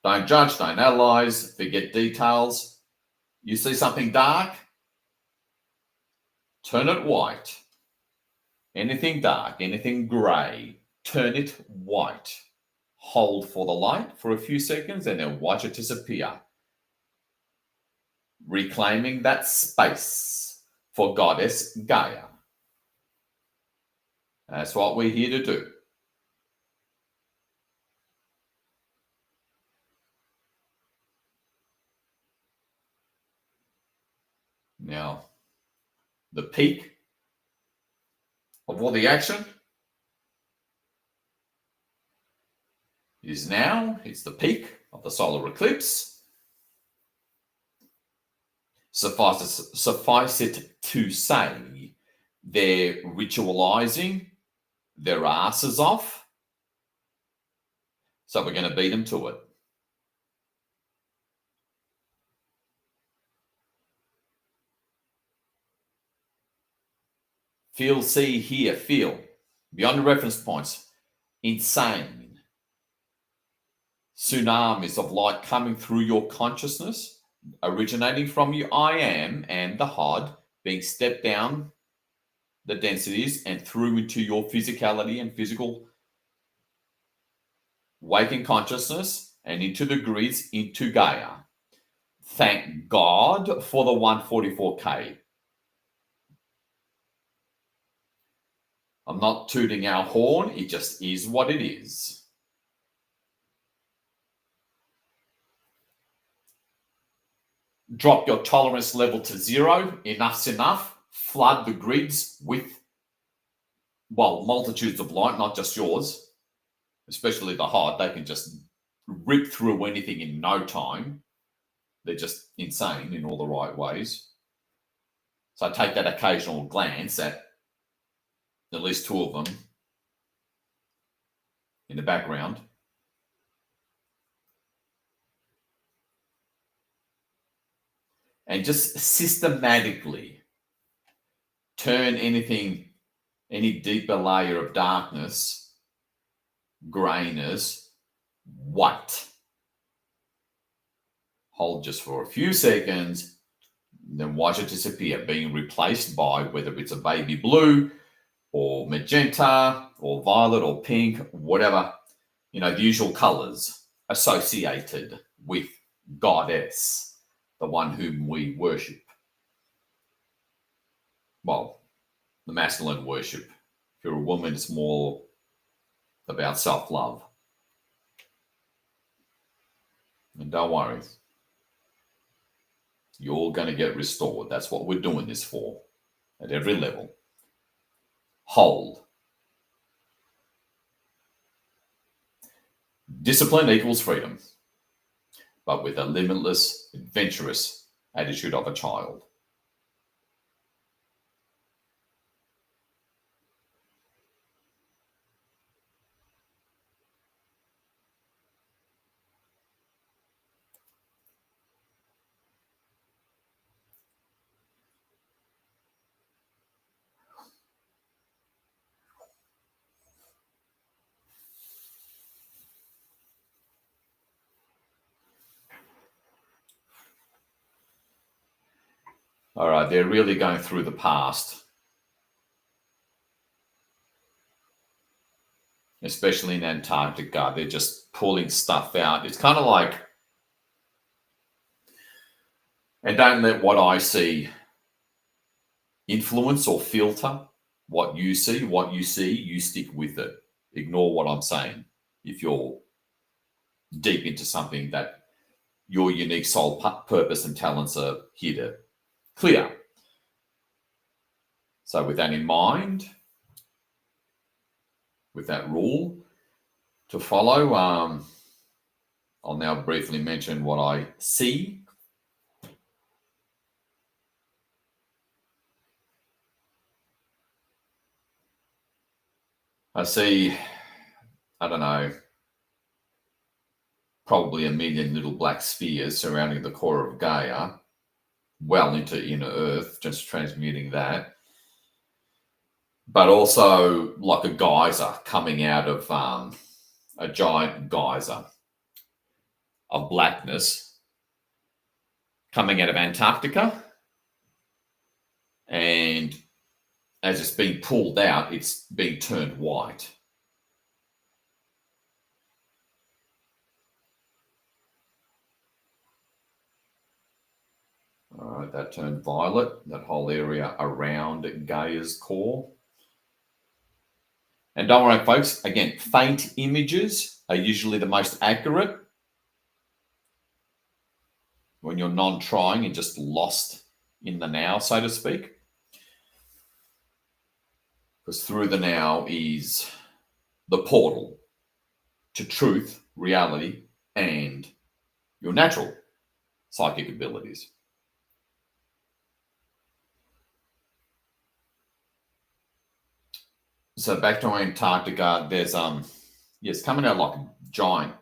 Don't judge, don't analyze, forget details. You see something dark, turn it white. Anything dark, anything grey, turn it white. Hold for the light for a few seconds and then watch it disappear. Reclaiming that space for Goddess Gaia. That's what we're here to do. Now, the peak of all the action is now. It's the peak of the solar eclipse. Suffice it to say, they're ritualizing their asses off. So we're going to beat them to it. Feel, see, hear, feel. Beyond the reference points. insane tsunamis of light coming through your consciousness, originating from you, I am, and the HOD being stepped down the densities and through into your physicality and physical waking consciousness and into the grids, into Gaia. Thank God for the 144K. I'm not tooting our horn. It just is what it is. Drop your tolerance level to 0. Enough's enough. Flood the grids with, well, multitudes of light, not just yours, especially the HOD. They can just rip through anything in no time. They're just insane in all the right ways. So I take that occasional glance at least 2 of them in the background. And just systematically turn anything, any deeper layer of darkness, grayness, white. Hold just for a few seconds, then watch it disappear, being replaced by whether it's a baby blue or magenta or violet or pink, whatever, the usual colors associated with Goddess, the one whom we worship. Well, the masculine worship. If you're a woman, it's more about self-love. And don't worry, you're going to get restored. That's what we're doing this for at every level. Hold. Discipline equals freedom, but with a limitless, adventurous attitude of a child. All right, they're really going through the past, especially in Antarctica. They're just pulling stuff out. It's kind of like, and don't let what I see influence or filter what you see. What you see, you stick with it. Ignore what I'm saying. If you're deep into something that your unique soul purpose and talents are here to clear. So with that in mind, with that rule to follow, I'll now briefly mention what I see. I see, I don't know, probably 1 million little black spheres surrounding the core of Gaia, well into inner Earth, just transmuting that. But also like a geyser coming out of a giant geyser of blackness coming out of Antarctica. And as it's being pulled out, it's being turned white. All right, that turned violet, that whole area around Gaia's core. And don't worry, folks, again, faint images are usually the most accurate when you're non-trying and just lost in the now, so to speak. Because through the now is the portal to truth, reality, and your natural psychic abilities. So back to Antarctica, there's it's coming out like a giant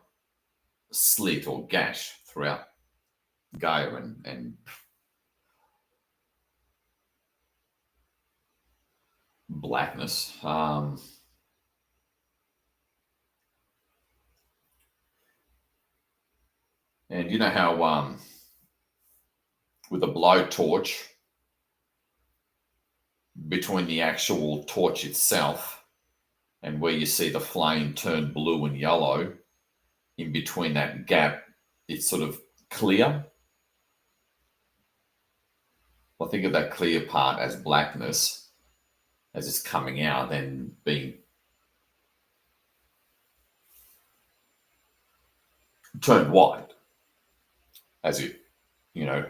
slit or gash throughout Gaia and blackness. And you know how with a blowtorch, between the actual torch itself and where you see the flame turn blue and yellow, in between that gap, it's sort of clear. I think of that clear part as blackness as it's coming out, then being turned white as it, you know,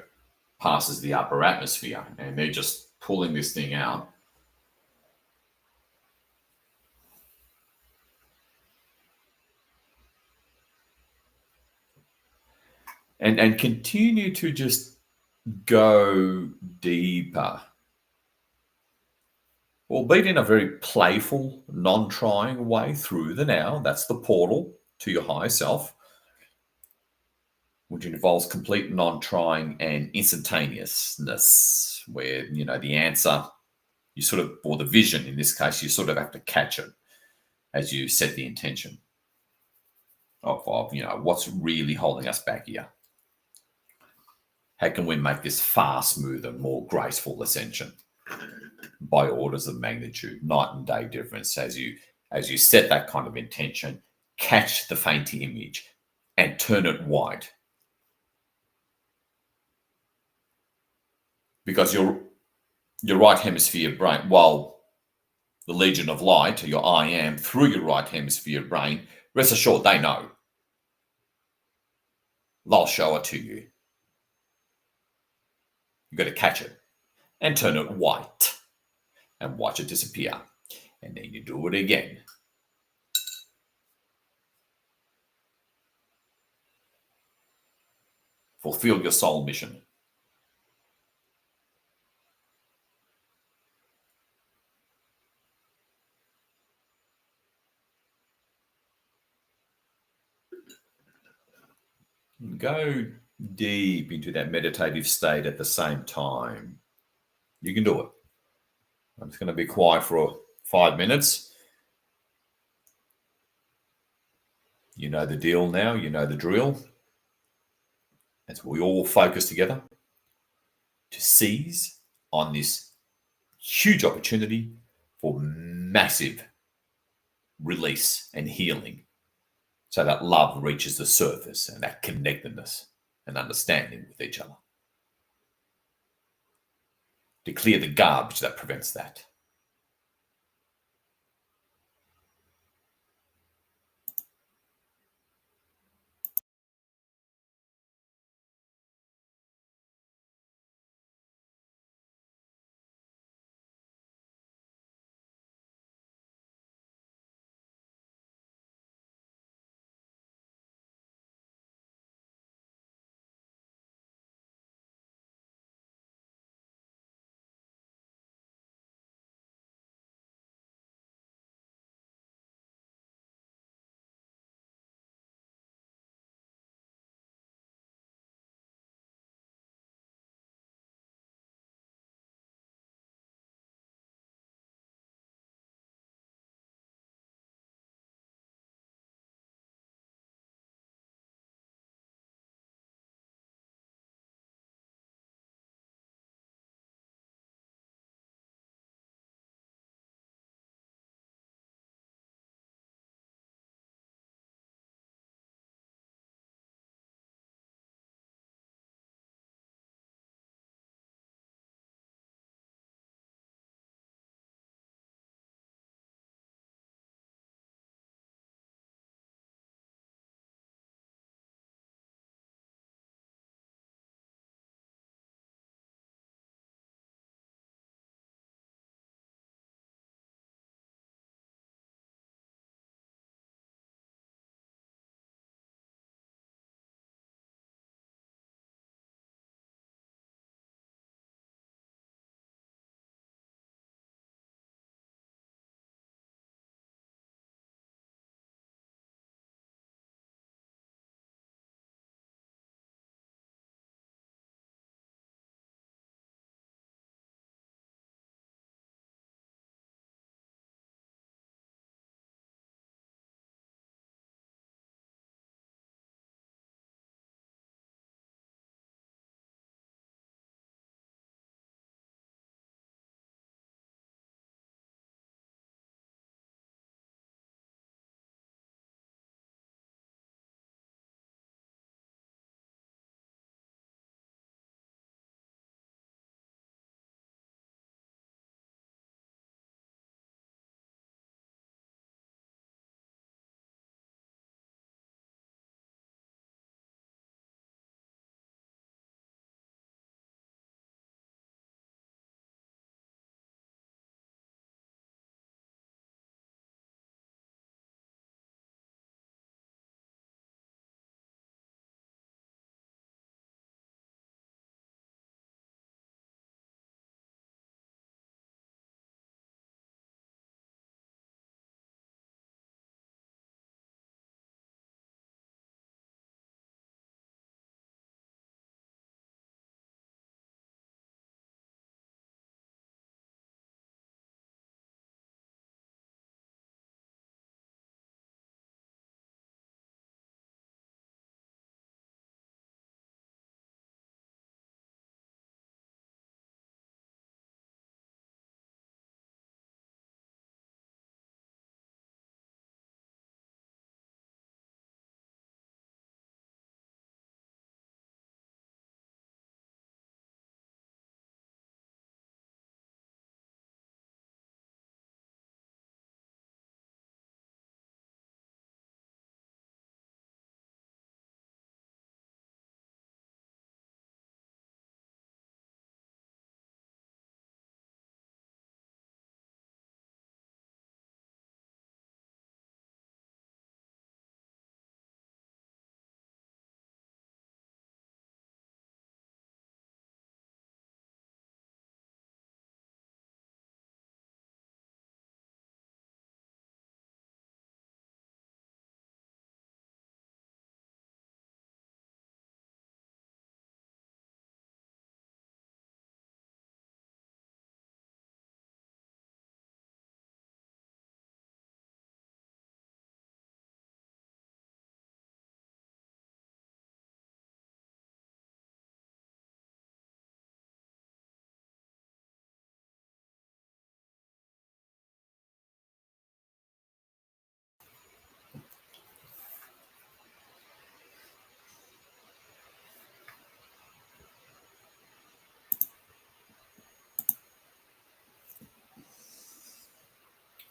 passes the upper atmosphere. And they're just pulling this thing out. And continue to just go deeper, albeit in a very playful, non-trying way through the now. That's the portal to your higher self, which involves complete non-trying and instantaneousness, where, you know, the answer, you sort of, or the vision in this case, you sort of have to catch it as you set the intention of you know, what's really holding us back here. How can we make this far smoother, more graceful ascension by orders of magnitude, night and day difference as you set that kind of intention, catch the faint image and turn it white. Because your right hemisphere brain, while the Legion of Light, or your I am, through your right hemisphere brain, rest assured they know. They'll show it to you. You've got to catch it and turn it white and watch it disappear. And then you do it again. Fulfill your soul mission. Go deep into that meditative state at the same time. You can do it. I'm just going to be quiet for 5 minutes. You know the deal now. You know the drill. As we all focus together to seize on this huge opportunity for massive release and healing, so that love reaches the surface and that connectedness and understanding with each other. To clear the garbage that prevents that.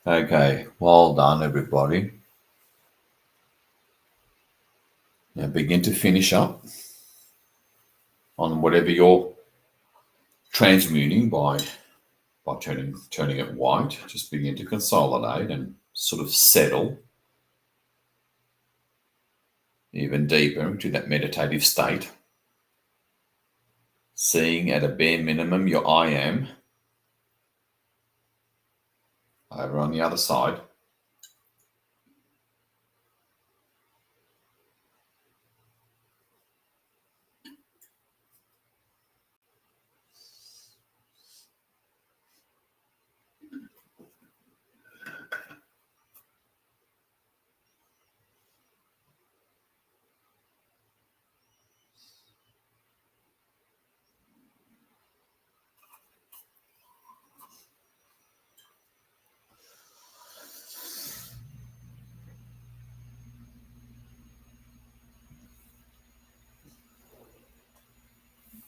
Okay, well done, everybody. Now begin to finish up on whatever you're transmuting by turning it white. Just begin to consolidate and sort of settle even deeper into that meditative state. Seeing at a bare minimum your I am over on the other side.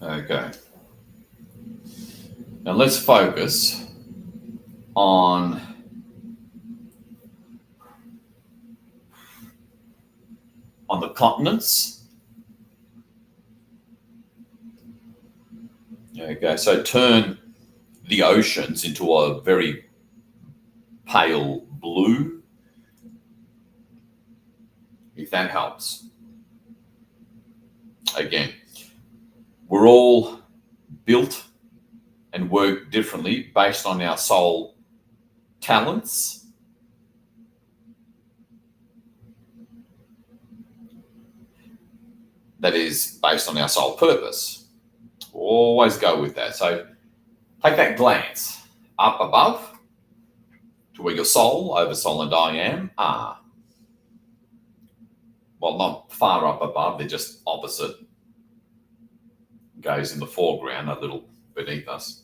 Okay. Now let's focus on the continents. Okay, so turn the oceans into a very pale blue, if that helps. Again, we're all built and work differently based on our soul talents. That is based on our soul purpose. Always go with that. So take that glance up above to where your soul, oversoul, and I am are. Well, not far up above, they're just opposite. Goes in the foreground, a little beneath us.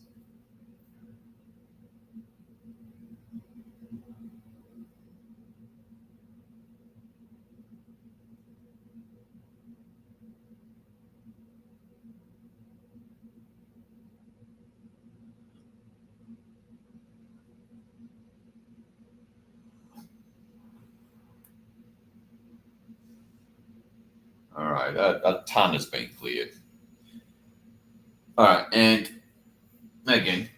All right, a ton has been cleared. All right, and again,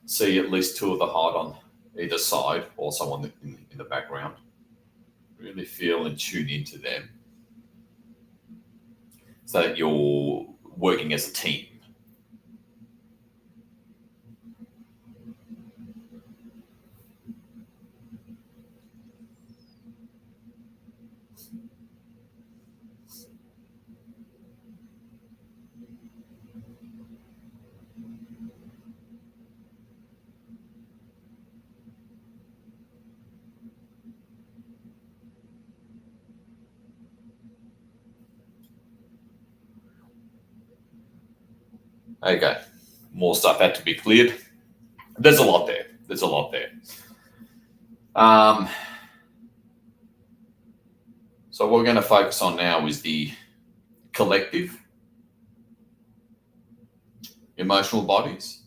see at least two of the heart on either side, also on in the background. Really feel and tune into them so that you're working as a team. Okay, more stuff had to be cleared. There's a lot there. There's a lot there. So what we're going to focus on now is the collective emotional bodies.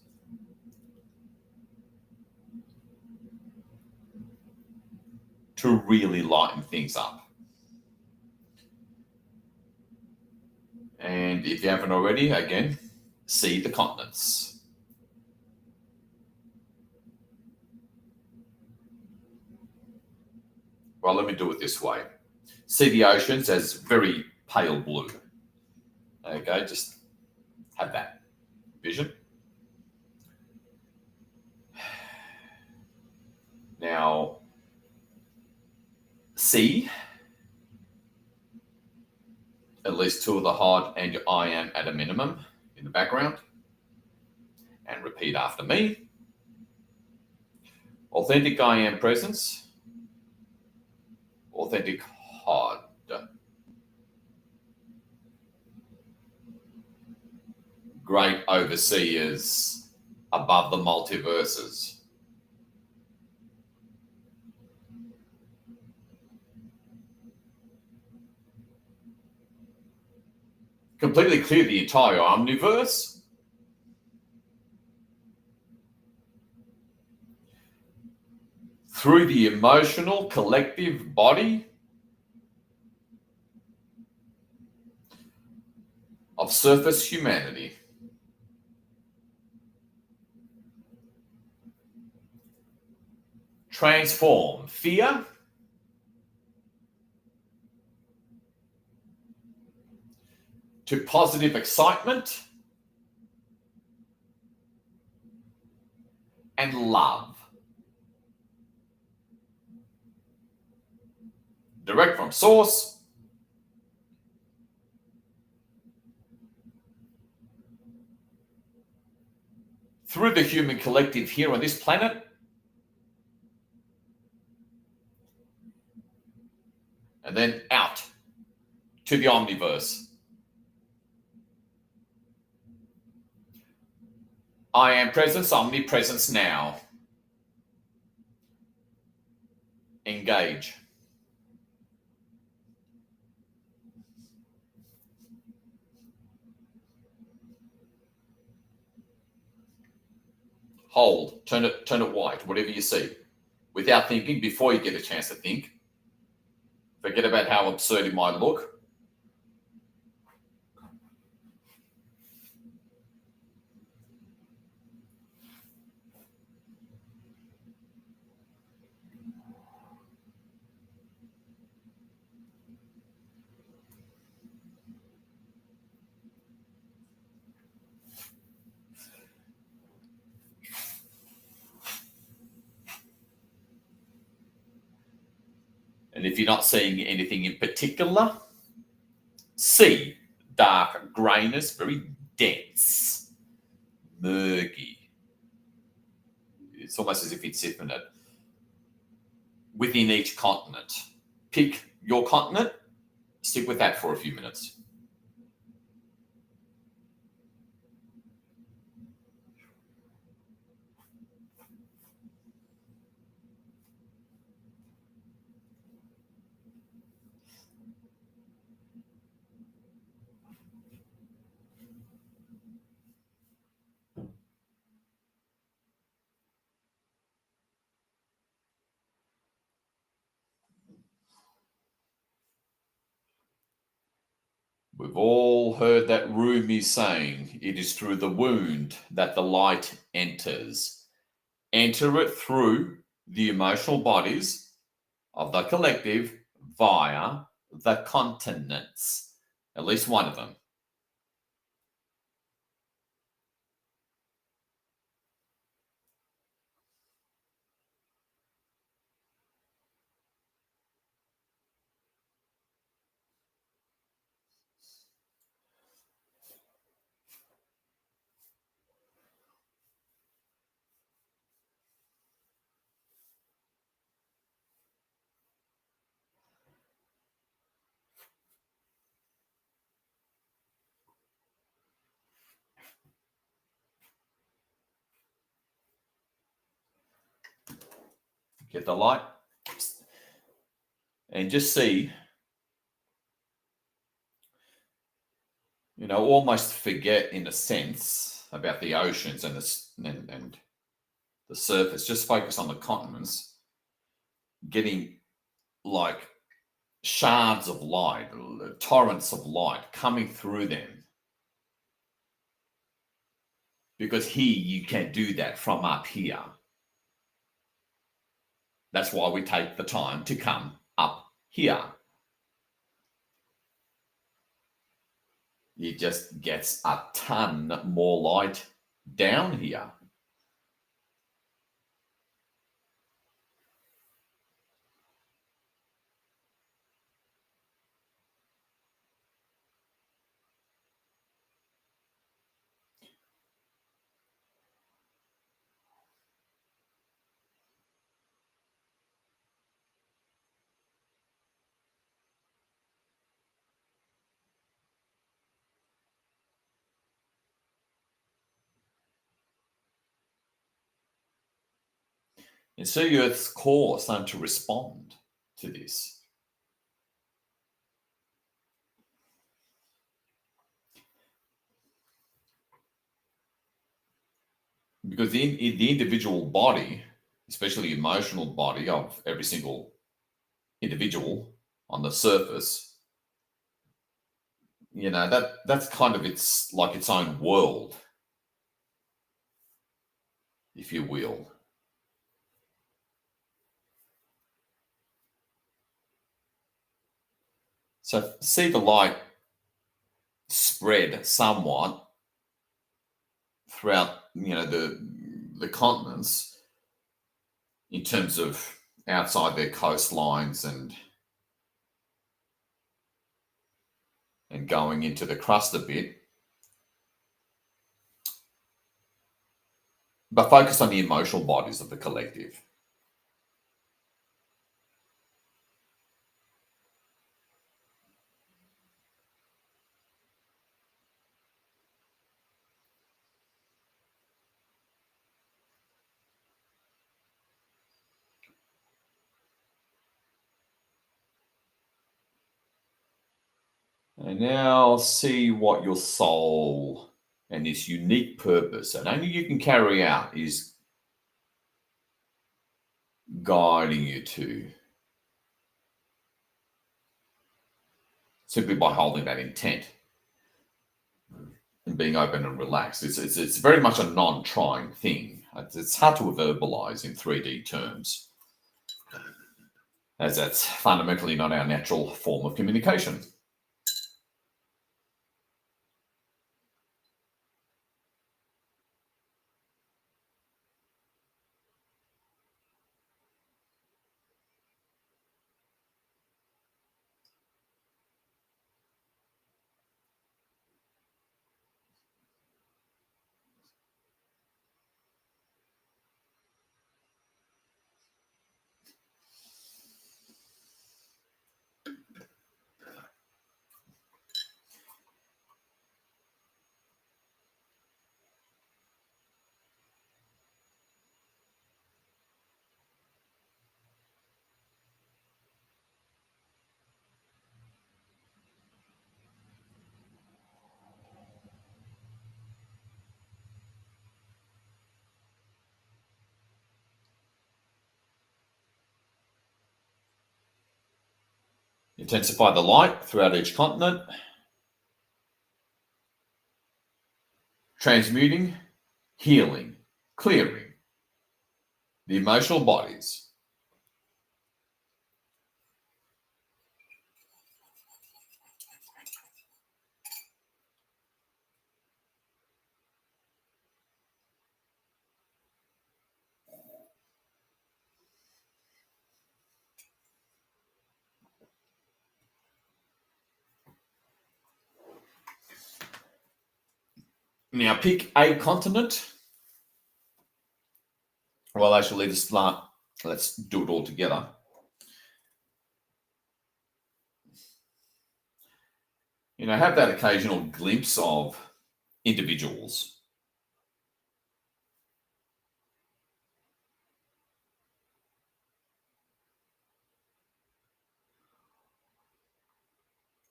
To really lighten things up. And if you haven't already, again, see the continents. Well, let me do it this way. See the oceans as very pale blue. Okay, just have that vision. Now, see at least two of the heart and your I am at a minimum in the background. And repeat after me. Authentic I am presence. Authentic heart. Great overseers above the multiverses. Completely clear the entire omniverse. through the emotional collective body of surface humanity. Transform fear to positive excitement and love. Direct from source. Through the human collective here on this planet. And then out to the omniverse. I am presence, omnipresence now. Engage. Hold. Turn it white, whatever you see. Without thinking, before you get a chance to think. Forget about how absurd it might look. And if you're not seeing anything in particular, see dark grayness, very dense, murky. It's almost as if it's infinite within each continent. Pick your continent, stick with that for a few minutes. We've all heard that Rumi saying, it is through the wound that the light enters. Enter it through the emotional bodies of the collective via the continents, at least one of them. Get the light and just see, almost forget in a sense about the oceans and the surface. Just focus on the continents, getting like shards of light, torrents of light coming through them. Because here you can do that from up here. That's why we take the time to come up here. It just gets a ton more light down here. And see Earth's core starting to respond to this. Because the individual body especially emotional body of every single individual on the surface, that's kind of its like its own world, if you will. So see the light spread somewhat throughout, the continents in terms of outside their coastlines and going into the crust a bit, but focus on the emotional bodies of the collective. And now see what your soul and this unique purpose that only you can carry out is guiding you to, simply by holding that intent and being open and relaxed. It's very much a non-trying thing. It's hard to verbalize in 3D terms, as that's fundamentally not our natural form of communication. Intensify the light throughout each continent, transmuting, healing, clearing the emotional bodies. Now pick a continent. Well, actually, let's do it all together. Have that occasional glimpse of individuals.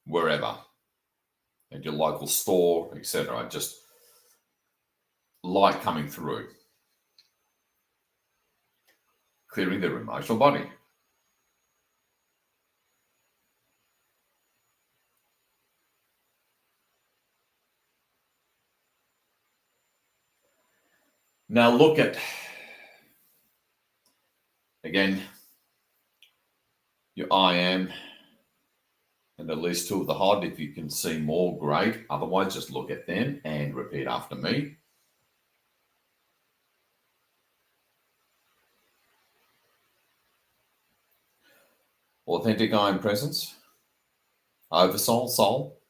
Wherever, at your local store, etc. Just light coming through, clearing their emotional body. Now look at, again, your I am and at least two of the HOD. If you can see more, great. Otherwise, just look at them and repeat after me. Authentic I am presence, oversoul, soul,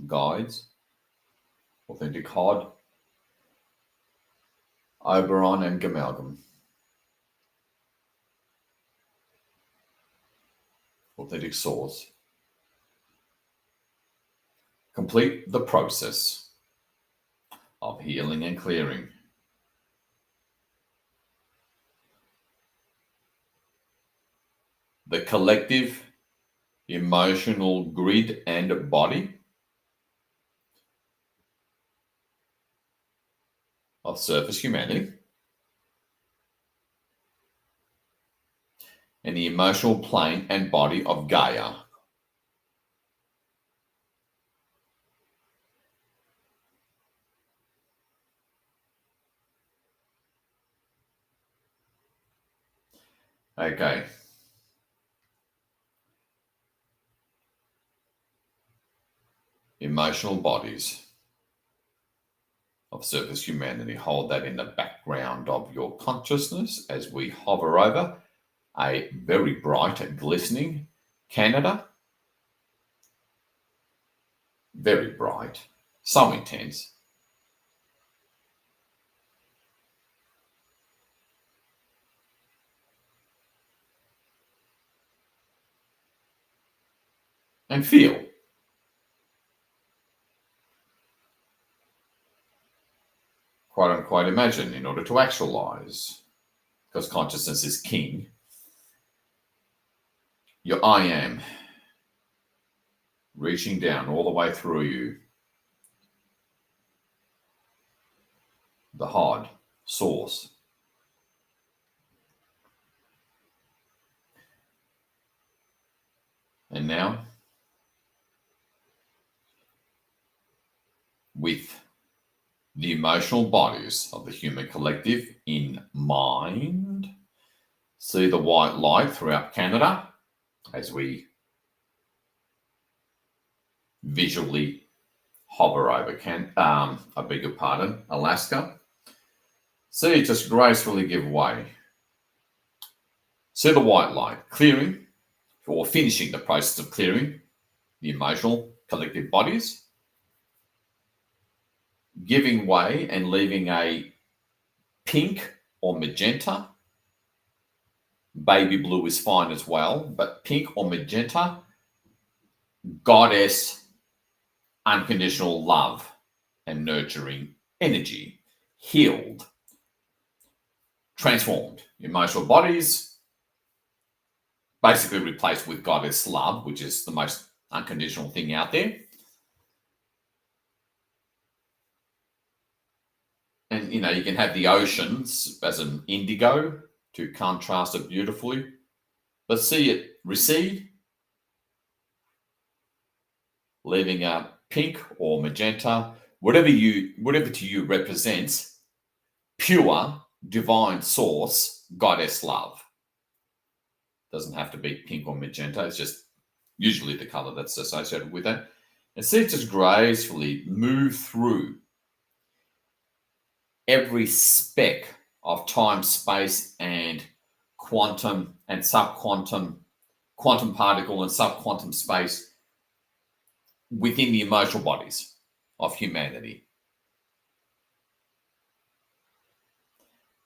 guides, authentic HOD, Oberon and Gamalgam. Authentic source. Complete the process of healing and clearing. The collective emotional grid and body of surface humanity and the emotional plane and body of Gaia. Okay. Emotional bodies of surface humanity. Hold that in the background of your consciousness as we hover over a very bright, glistening Canada. Very bright, so intense. And feel. Quote unquote imagine in order to actualize, because consciousness is king. Your I am reaching down all the way through you. The hard source. And now, with the emotional bodies of the human collective in mind, see the white light throughout Canada as we visually hover over I beg your pardon, Alaska. See it just gracefully give way. See the white light clearing or finishing the process of clearing the emotional collective bodies, giving way and leaving a pink or magenta. Baby blue is fine as well, but pink or magenta, goddess, unconditional love and nurturing energy, healed, transformed. Emotional bodies basically replaced with goddess love, which is the most unconditional thing out there. And, you can have the oceans as an indigo to contrast it beautifully, but see it recede, leaving a pink or magenta, whatever to you represents pure divine source goddess love. Doesn't have to be pink or magenta, it's just usually the color that's associated with it. And see it just gracefully move through every speck of time, space, and quantum and subquantum, quantum particle and subquantum space within the emotional bodies of humanity.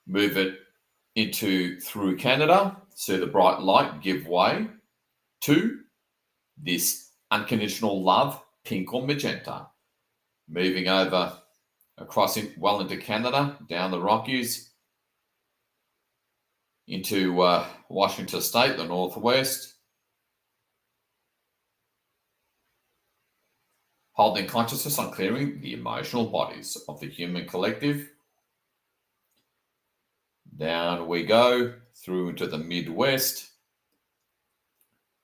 Move it through Canada, see the bright light give way to this unconditional love, pink or magenta. Moving over across well into Canada, down the Rockies, into Washington State, the Northwest. Holding consciousness on clearing the emotional bodies of the human collective. Down we go through into the Midwest,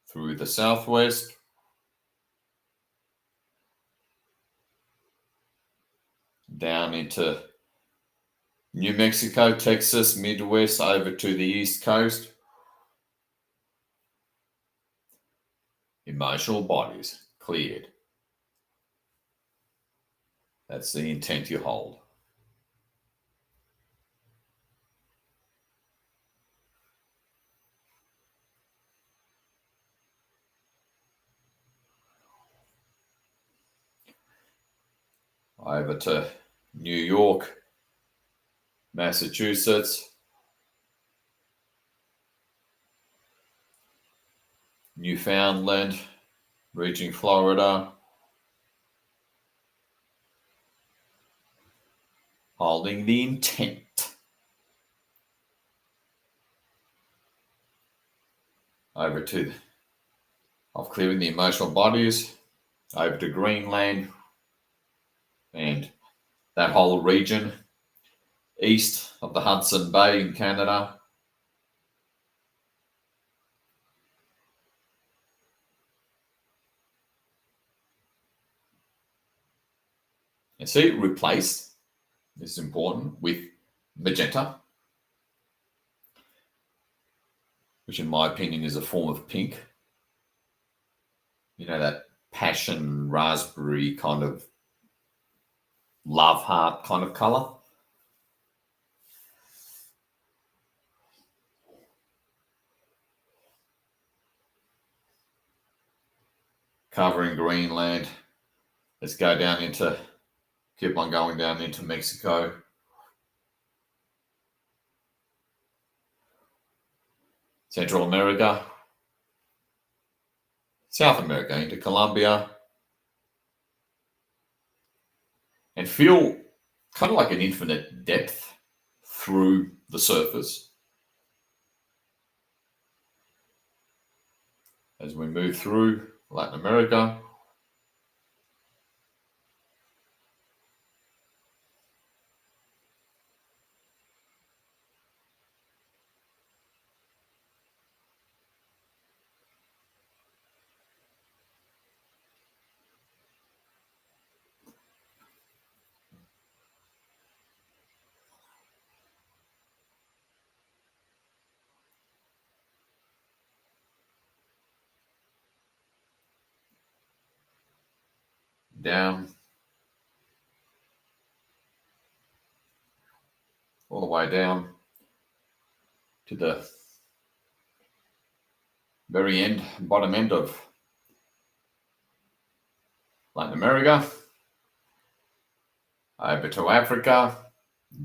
through the Southwest, down into New Mexico, Texas, Midwest, over to the East Coast. Emotional bodies cleared. That's the intent you hold. Over to New York, Massachusetts, Newfoundland, reaching Florida, holding the intent. Over to of clearing the emotional bodies, over to Greenland and that whole region east of the Hudson Bay in Canada. And see, replaced, this is important, with magenta, which in my opinion is a form of pink. You know, that passion raspberry kind of love heart kind of color. Covering Greenland. Let's go down into, keep on going down into Mexico. Central America. South America into Colombia. And feel kind of like an infinite depth through the surface. As we move through Latin America. Down. All the way down to the very end, bottom end of Latin America. Over to Africa.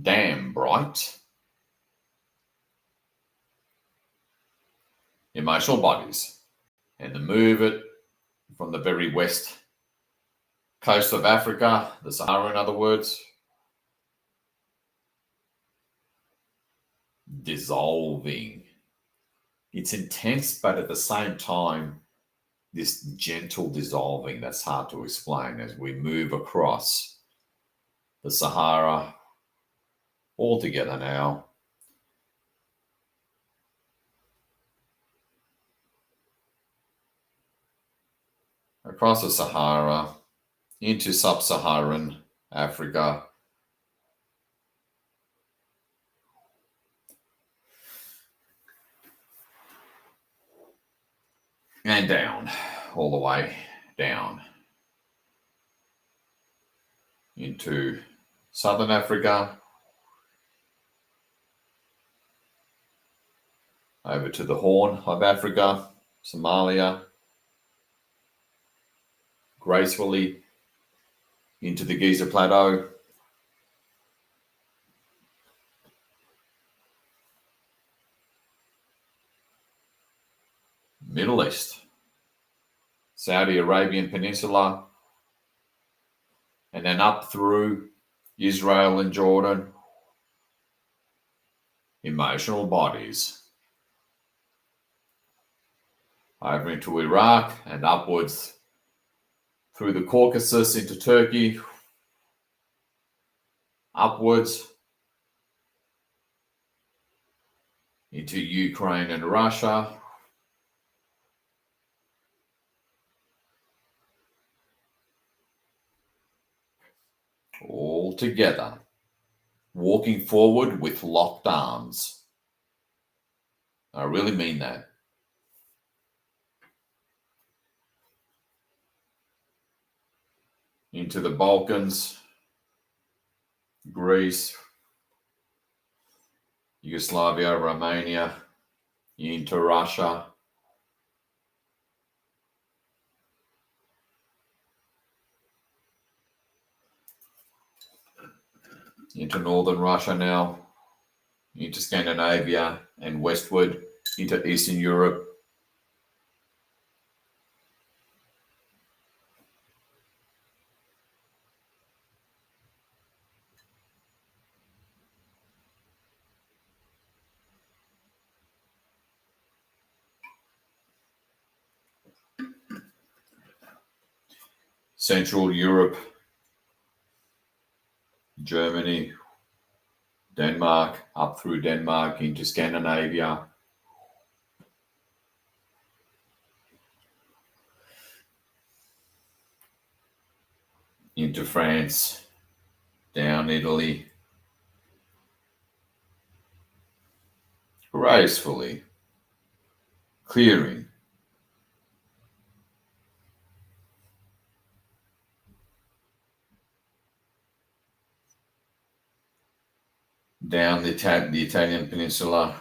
Damn bright. Emotional bodies. And to move it from the very west coast of Africa, the Sahara in other words, dissolving. It's intense, but at the same time, this gentle dissolving that's hard to explain as we move across the Sahara all together now. Across the Sahara into sub-Saharan Africa. And down, all the way down into Southern Africa, over to the Horn of Africa, Somalia, gracefully into the Giza Plateau, Middle East, Saudi Arabian Peninsula, and then up through Israel and Jordan. Emotional bodies. Over into Iraq and upwards through the Caucasus into Turkey, upwards into Ukraine and Russia, all together, walking forward with locked arms. I really mean that. Into the Balkans, Greece, Yugoslavia, Romania, into Russia, into northern Russia now, into Scandinavia and westward, into Eastern Europe. Central Europe, Germany, Denmark, up through Denmark into Scandinavia. Into France, down Italy, gracefully clearing down the Italian peninsula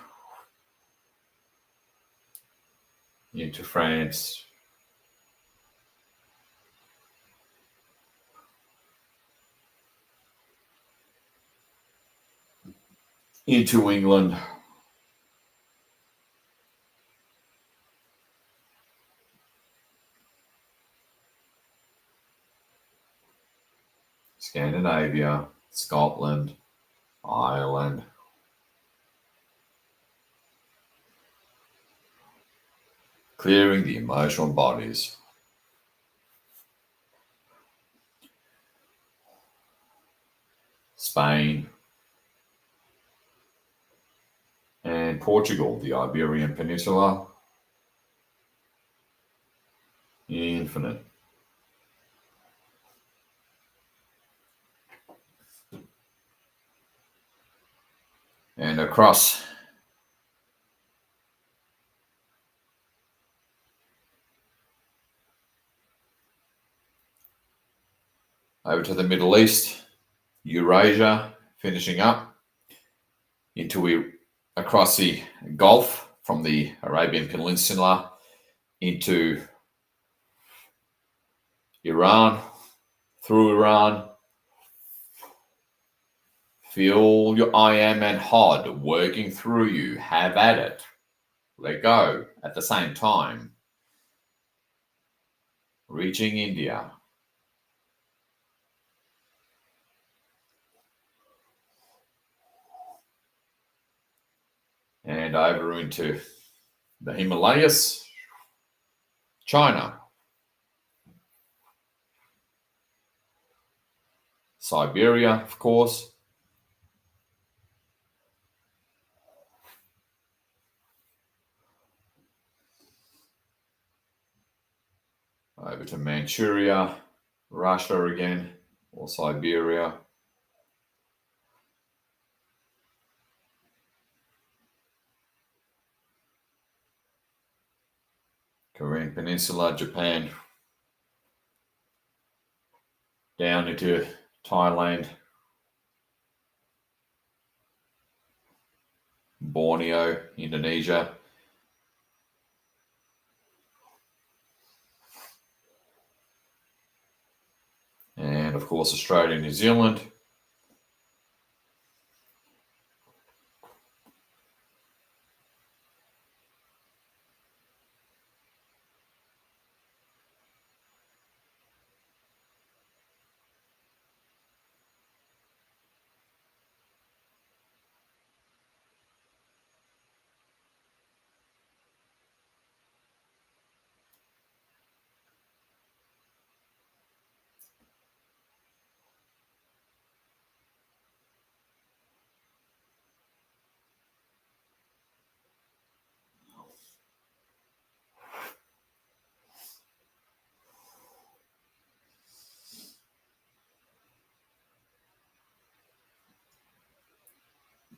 into France, into England, Scandinavia, Scotland, Ireland, clearing the emotional bodies. Spain and Portugal, the Iberian Peninsula, infinite. And across over to the Middle East, Eurasia, finishing up across the Gulf from the Arabian Peninsula into Iran, through Iran. Feel your I am and HOD working through you. Have at it. Let go at the same time. Reaching India. And over into the Himalayas, China, Siberia, of course, over to Manchuria, Russia again, or Siberia, Korean Peninsula, Japan, down into Thailand, Borneo, Indonesia, and of course Australia, New Zealand.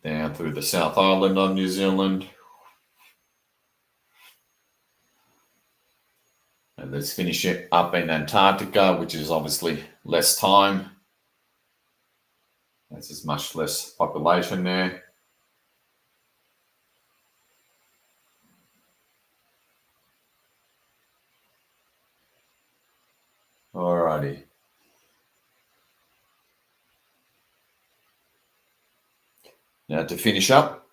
Down through the South Island of New Zealand. And let's finish it up in Antarctica, which is obviously less time. There's much less population there. Alrighty. Now to finish up,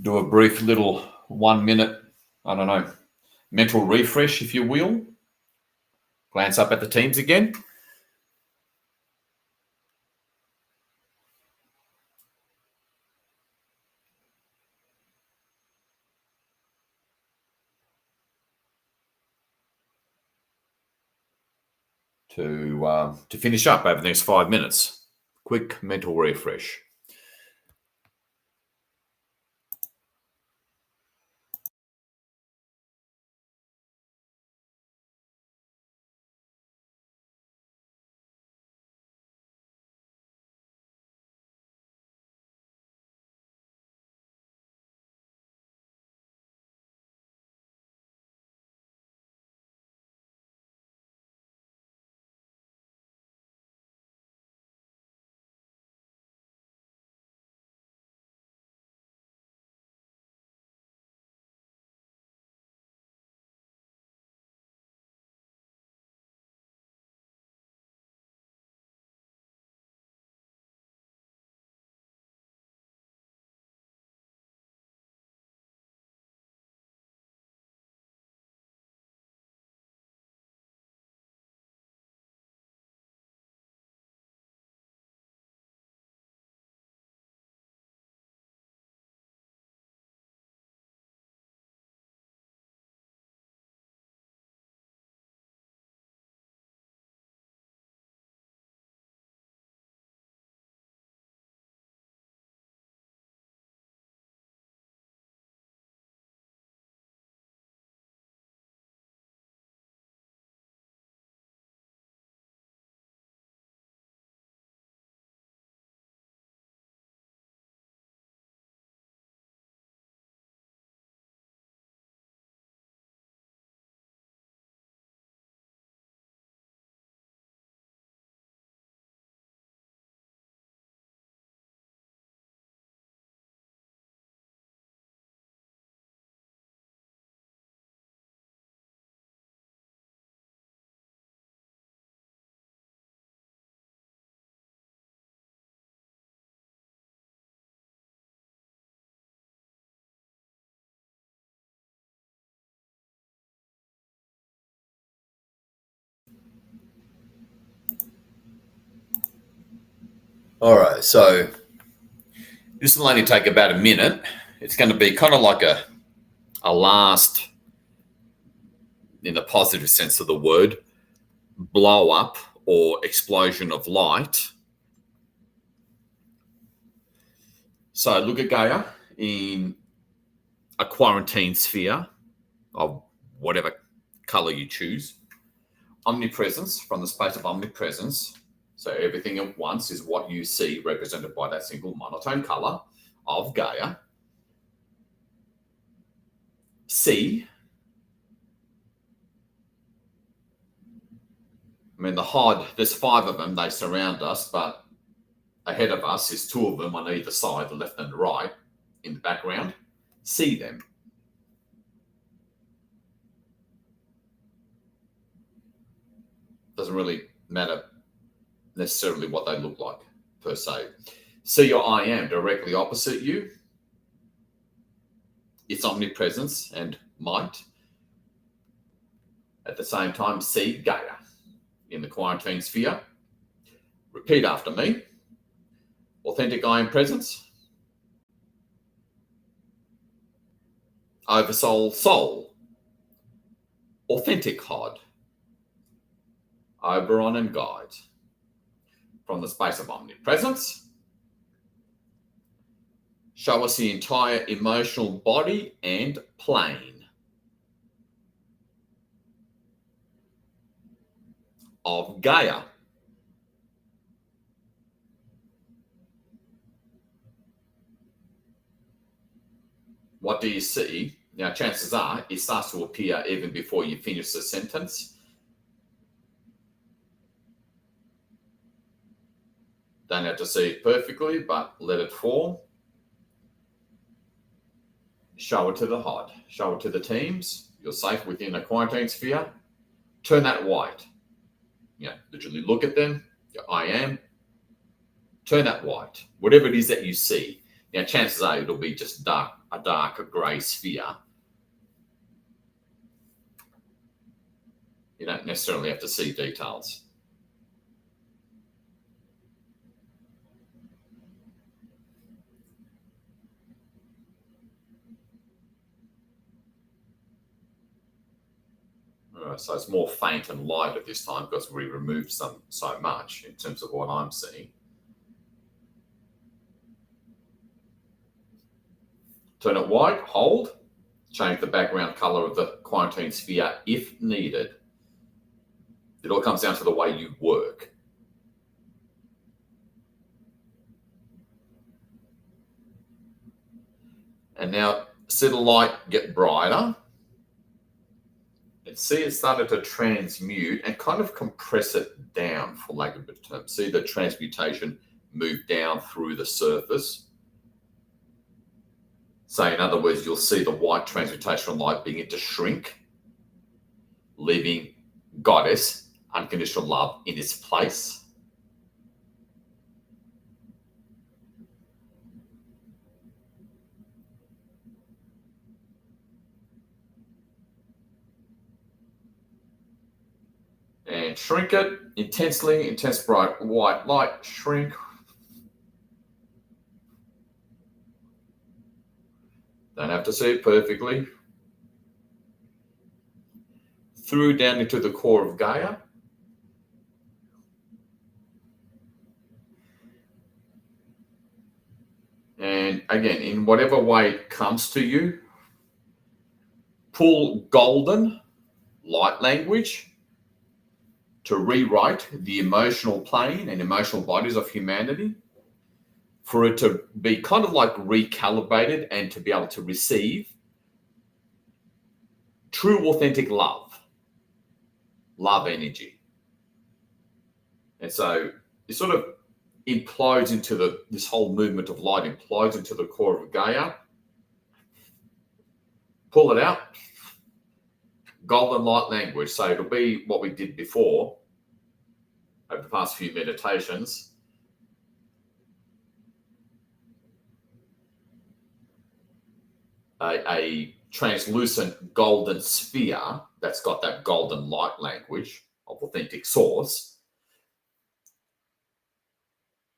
do a brief little 1 minute, mental refresh, if you will. Glance up at the teams again. To finish up over the next 5 minutes. Quick mental refresh. All right, so this will only take about a minute. It's going to be kind of like a last, in the positive sense of the word, blow up or explosion of light. So look at Gaia in a quarantine sphere of whatever color you choose. Omnipresence, from the space of omnipresence. So everything at once is what you see represented by that single monotone color of Gaia. C. I mean, the HOD, there's 5 of them, they surround us, but ahead of us is 2 of them on either side, the left and the right, in the background. See them. Doesn't really matter necessarily what they look like, per se. See your I am directly opposite you. Its omnipresence and might. At the same time, see Gaia in the quarantine sphere. Repeat after me. Authentic I am presence. Oversoul soul. Authentic HOD. Oberon and guide. From the space of omnipresence. Show us the entire emotional body and plane of Gaia. What do you see? Now, chances are it starts to appear even before you finish the sentence. Don't have to see it perfectly, but let it form. Show it to the HOD. Show it to the teams. You're safe within a quarantine sphere. Turn that white. Literally look at them. I am. Turn that white. Whatever it is that you see. Now, chances are it'll be just a dark grey sphere. You don't necessarily have to see details. So it's more faint and light at this time because we removed so much in terms of what I'm seeing. Turn it white, hold, change the background color of the quarantine sphere if needed. It all comes down to the way you work. And now see the light get brighter. And see it started to transmute and kind of compress it down, for lack of a better term. See the transmutation move down through the surface. So in other words, you'll see the white transmutational light begin to shrink, leaving Goddess, unconditional love, in its place. And shrink it intensely, intense bright white light, shrink. Don't have to see it perfectly. Through down into the core of Gaia. And again, in whatever way it comes to you, pull golden light language to rewrite the emotional plane and emotional bodies of humanity, for it to be kind of like recalibrated and to be able to receive true, authentic love energy. And so it sort of implodes into this whole movement of light, implodes into the core of Gaia. Pull it out. Golden light language. So it'll be what we did before over the past few meditations. A translucent golden sphere that's got that golden light language of authentic source,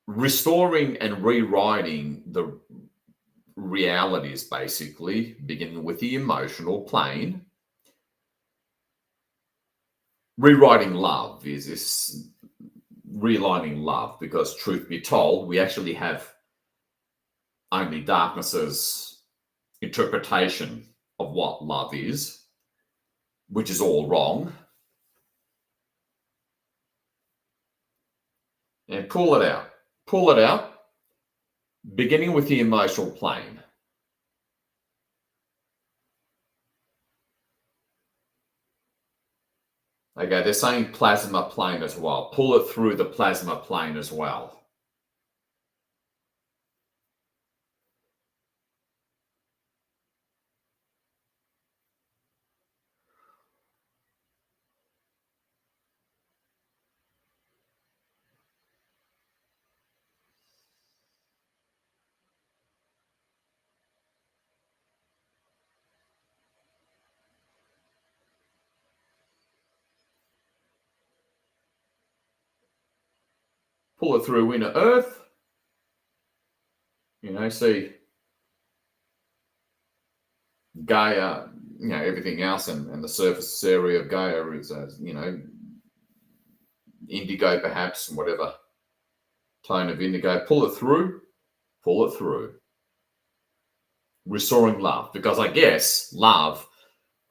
restoring and rewriting the realities, basically, beginning with the emotional plane. Rewriting love is this realigning love, because truth be told, we actually have only darkness's interpretation of what love is, which is all wrong. And pull it out. Pull it out, beginning with the emotional plane. Okay, they're saying plasma plane as well. Pull it through the plasma plane as well. Pull it through inner Earth. See Gaia, everything else, and the surface area of Gaia is, indigo perhaps, whatever tone of indigo. Pull it through. Restoring love, because I guess love,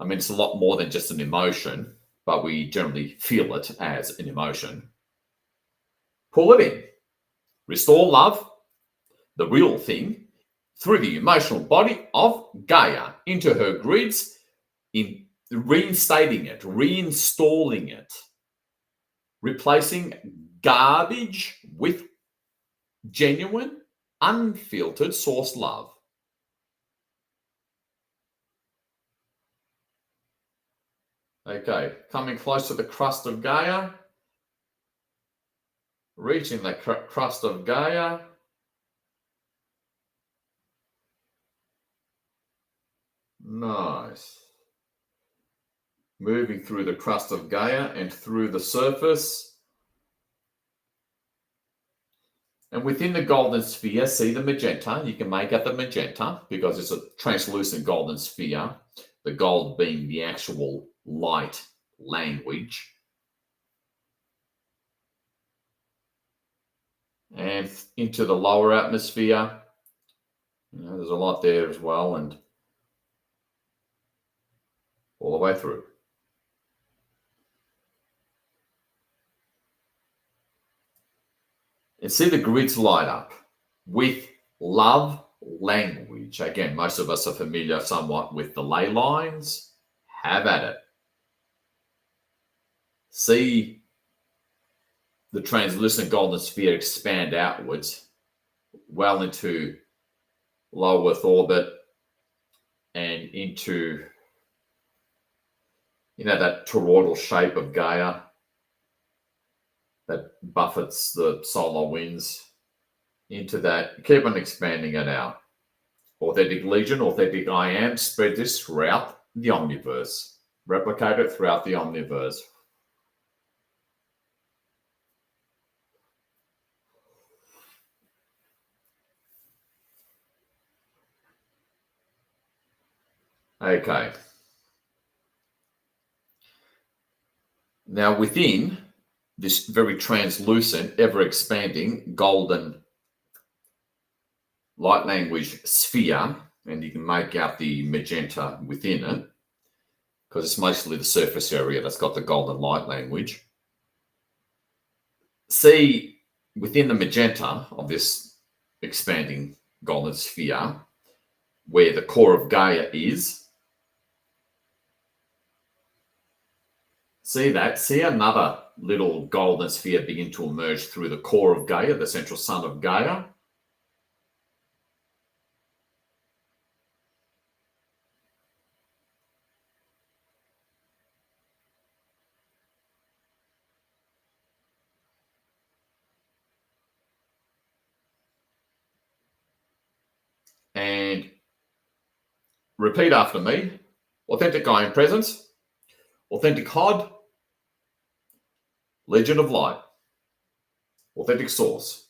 it's a lot more than just an emotion, but we generally feel it as an emotion. Pull it in. Restore love, the real thing, through the emotional body of Gaia into her grids, in reinstating it, reinstalling it, replacing garbage with genuine, unfiltered source love. Okay, coming close to the crust of Gaia, reaching the crust of Gaia. Nice. Moving through the crust of Gaia and through the surface. And within the golden sphere, see the magenta. You can make out the magenta because it's a translucent golden sphere, the gold being the actual light language. And into the lower atmosphere. There's a lot there as well, and all the way through. And see the grids light up with love language. Again, most of us are familiar somewhat with the ley lines. Have at it. See the translucent golden sphere expand outwards, well into low Earth orbit and into, that toroidal shape of Gaia that buffets the solar winds, into that. Keep on expanding it out. Authentic Legion, authentic I Am, spread this throughout the omniverse. Replicate it throughout the omniverse. Okay. Now within this very translucent, ever-expanding golden light language sphere, and you can make out the magenta within it, because it's mostly the surface area that's got the golden light language. See within the magenta of this expanding golden sphere, where the core of Gaia is. See that? See another little golden sphere begin to emerge through the core of Gaia, the central sun of Gaia. And repeat after me. Authentic I Am Presence, authentic HOD, Legion of Light, authentic Source,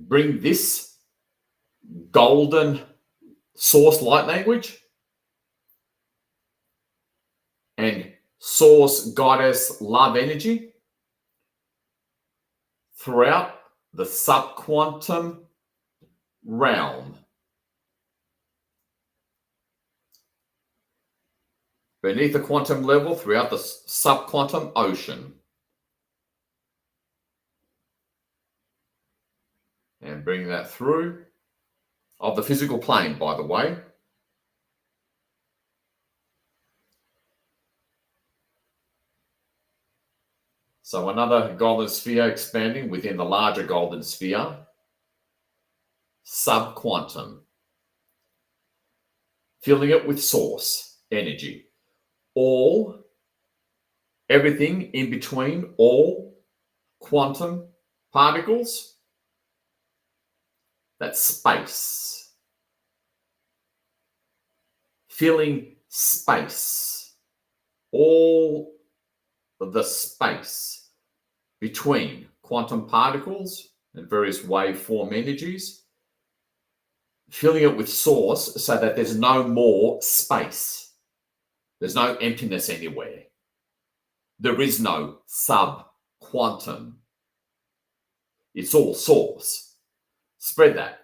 bring this golden source light language and source goddess love energy throughout the subquantum realm, beneath the quantum level, throughout the subquantum ocean. And bring that through, of the physical plane, by the way. So another golden sphere expanding within the larger golden sphere, subquantum. Filling it with source energy. Everything in between, all quantum particles, that's space. Filling space. All the space between quantum particles and various waveform energies, filling it with source so that there's no more space. There's no emptiness anywhere. There is no subquantum. It's all source. Spread that.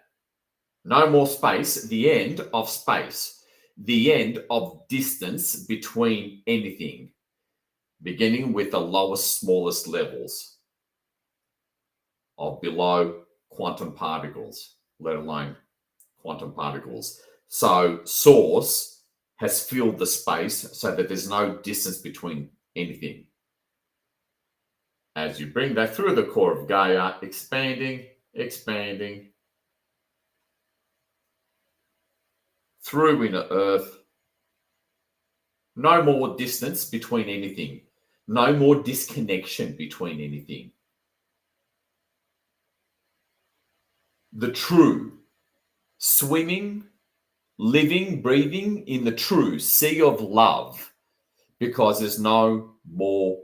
No more space, the end of space, the end of distance between anything, beginning with the lowest, smallest levels of below quantum particles, let alone quantum particles. So source has filled the space so that there's no distance between anything. As you bring that through the core of Gaia, expanding, expanding, through into Earth, no more distance between anything, no more disconnection between anything. The true, swimming, living, breathing in the true sea of love, because there's no more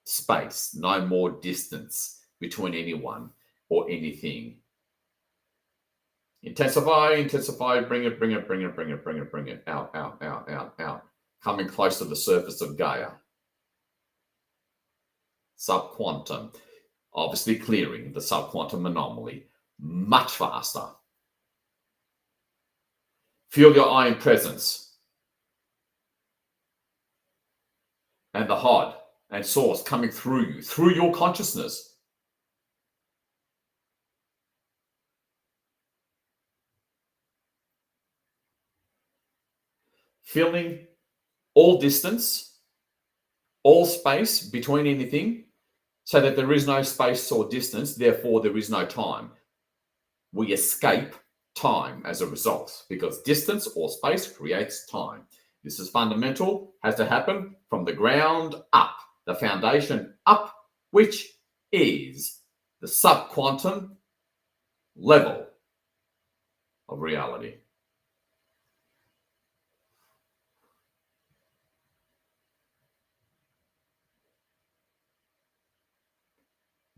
space, no more distance between anyone or anything. Intensify, intensify, bring it, bring it, bring it, bring it, bring it, bring it, out, out, out, out, out. Coming close to the surface of Gaia. Subquantum. Obviously clearing the subquantum anomaly much faster. Feel your iron presence and the HOD and source coming through you, through your consciousness. Feeling all distance, all space between anything, so that there is no space or distance, therefore there is no time. We escape time as a result, because distance or space creates time. This is fundamental, has to happen from the ground up, the foundation up, which is the subquantum level of reality.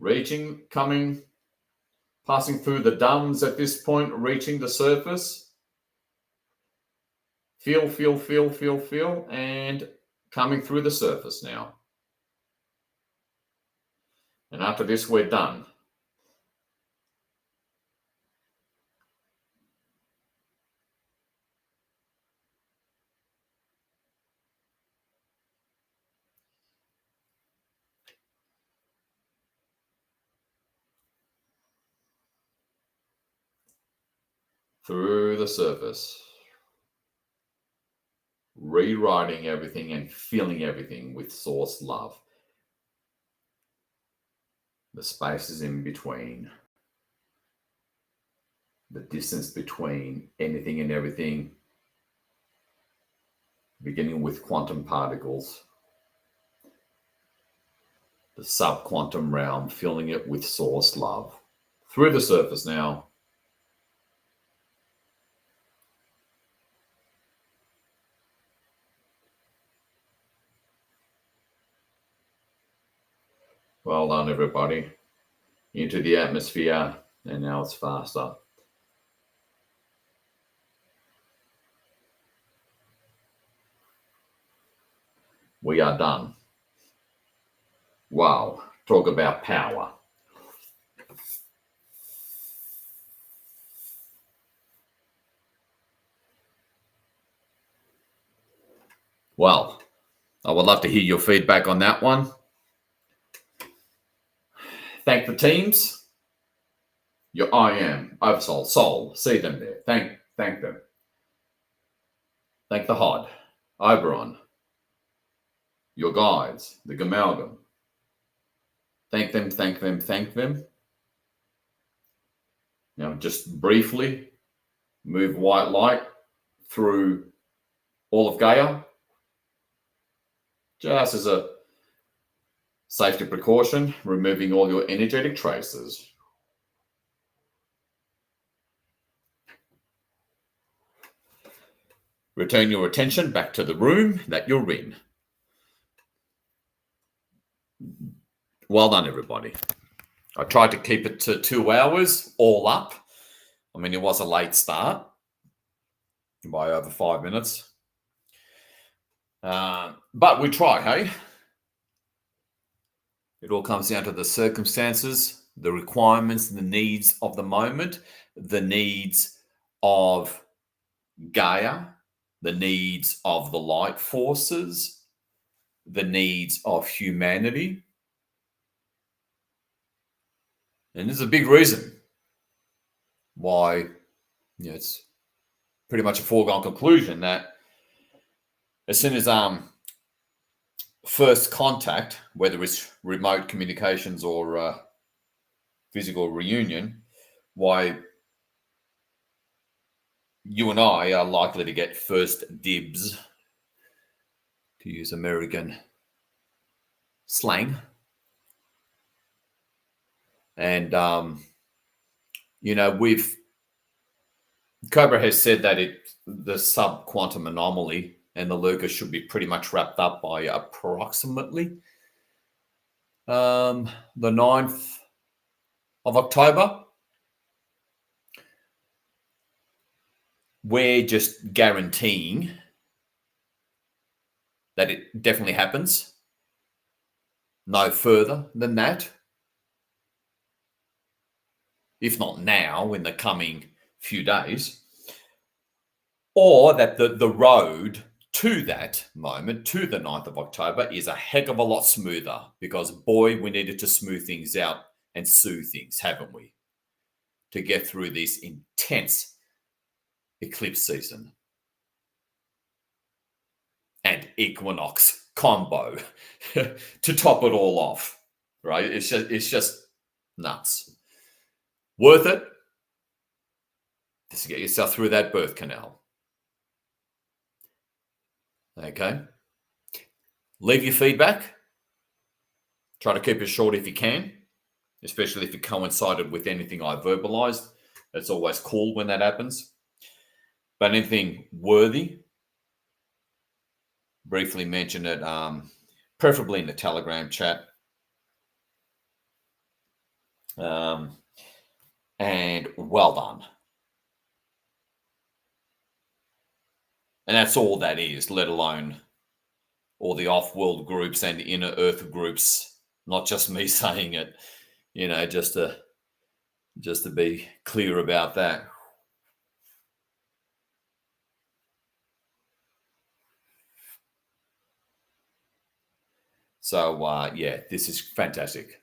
Reaching, coming, passing through the dumbs at this point, reaching the surface. Feel, feel, feel, feel, feel, and coming through the surface now. And after this, we're done. Through the surface. Rewriting everything and feeling everything with source love. The spaces in between. The distance between anything and everything. Beginning with quantum particles. The subquantum realm, filling it with source love. Through the surface now. Well done, everybody. Into the atmosphere. And now it's faster. We are done. Wow. Talk about power. Well, I would love to hear your feedback on that one. Thank the teams. Your IM, Oversoul, Soul, see them there. Thank them. Thank the HOD, Oberon, your guides, the Gamalgam. Thank them. Now, just briefly move white light through all of Gaia, just as a safety precaution, removing all your energetic traces. Return your attention back to the room that you're in. Well done, everybody. I tried to keep it to 2 hours, all up. I mean, it was a late start by over 5 minutes. But we tried, hey? It all comes down to the circumstances, the requirements, the needs of the moment, the needs of Gaia, the needs of the light forces, the needs of humanity. And there's a big reason why it's pretty much a foregone conclusion that as soon as first contact, whether it's remote communications or physical reunion, why you and I are likely to get first dibs, to use American slang. And, Cobra has said that the subquantum anomaly and the Lucas should be pretty much wrapped up by approximately the 9th of October. We're just guaranteeing that it definitely happens. No further than that. If not now, in the coming few days. Or that the road to that moment, to the 9th of October, is a heck of a lot smoother. Because, boy, we needed to smooth things out and soothe things, haven't we? To get through this intense eclipse season and equinox combo to top it all off, right? It's just nuts. Worth it just to get yourself through that birth canal. Okay. Leave your feedback. Try to keep it short if you can, especially if it coincided with anything I verbalized. It's always cool when that happens. But anything worthy, briefly mention it, preferably in the Telegram chat. And well done. And that's all that is, let alone all the off-world groups and inner Earth groups. Not just me saying it, just to be clear about that. So, this is fantastic.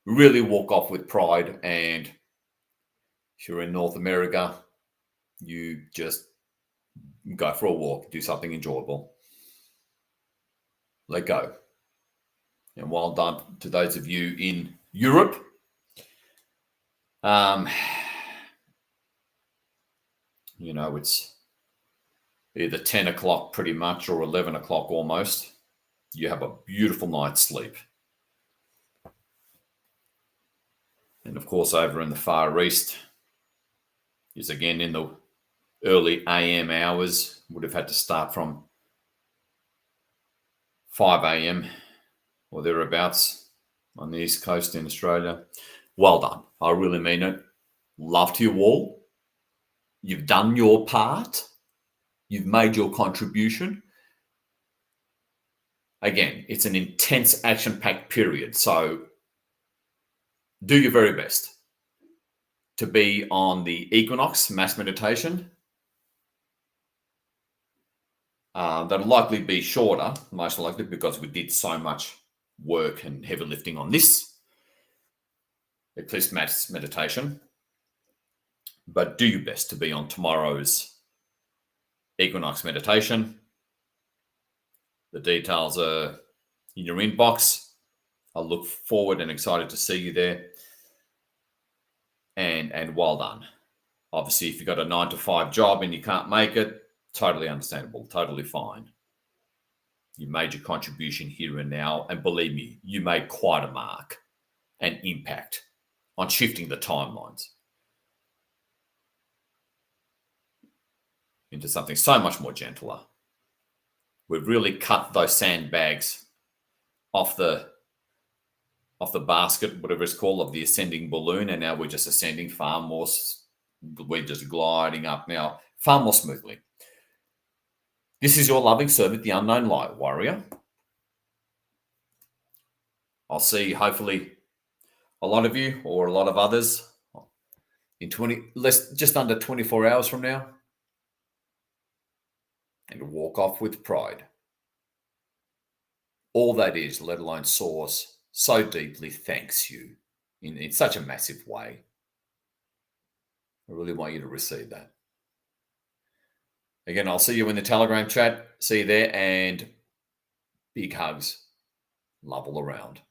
Really walk off with pride. And if you're in North America, you just go for a walk, do something enjoyable. Let go. And well done to those of you in Europe. It's either 10 o'clock pretty much or 11 o'clock almost. You have a beautiful night's sleep. And of course, over in the Far East, is again in the early AM hours. Would have had to start from 5 a.m. or thereabouts on the East Coast in Australia. Well done. I really mean it. Love to you all. You've done your part. You've made your contribution. Again, it's an intense action-packed period. So do your very best to be on the equinox mass meditation. That'll likely be shorter, most likely, because we did so much work and heavy lifting on this Eclipse mass meditation. But do your best to be on tomorrow's equinox meditation. The details are in your inbox. I look forward and excited to see you there. And well done. Obviously, if you've got a 9-to-5 job and you can't make it, totally understandable, totally fine. You made your contribution here and now, and believe me, you made quite a mark and impact on shifting the timelines into something so much more gentler. We've really cut those sandbags off the basket, whatever it's called, of the ascending balloon, and now we're just ascending far more. We're just gliding up now far more smoothly. This is your loving servant, the Unknown Light Warrior. I'll see, hopefully, a lot of you or a lot of others in just under 24 hours from now, and walk off with pride. All that is, let alone Source, so deeply thanks you in such a massive way. I really want you to receive that. Again, I'll see you in the Telegram chat. See you there, and big hugs. Love all around.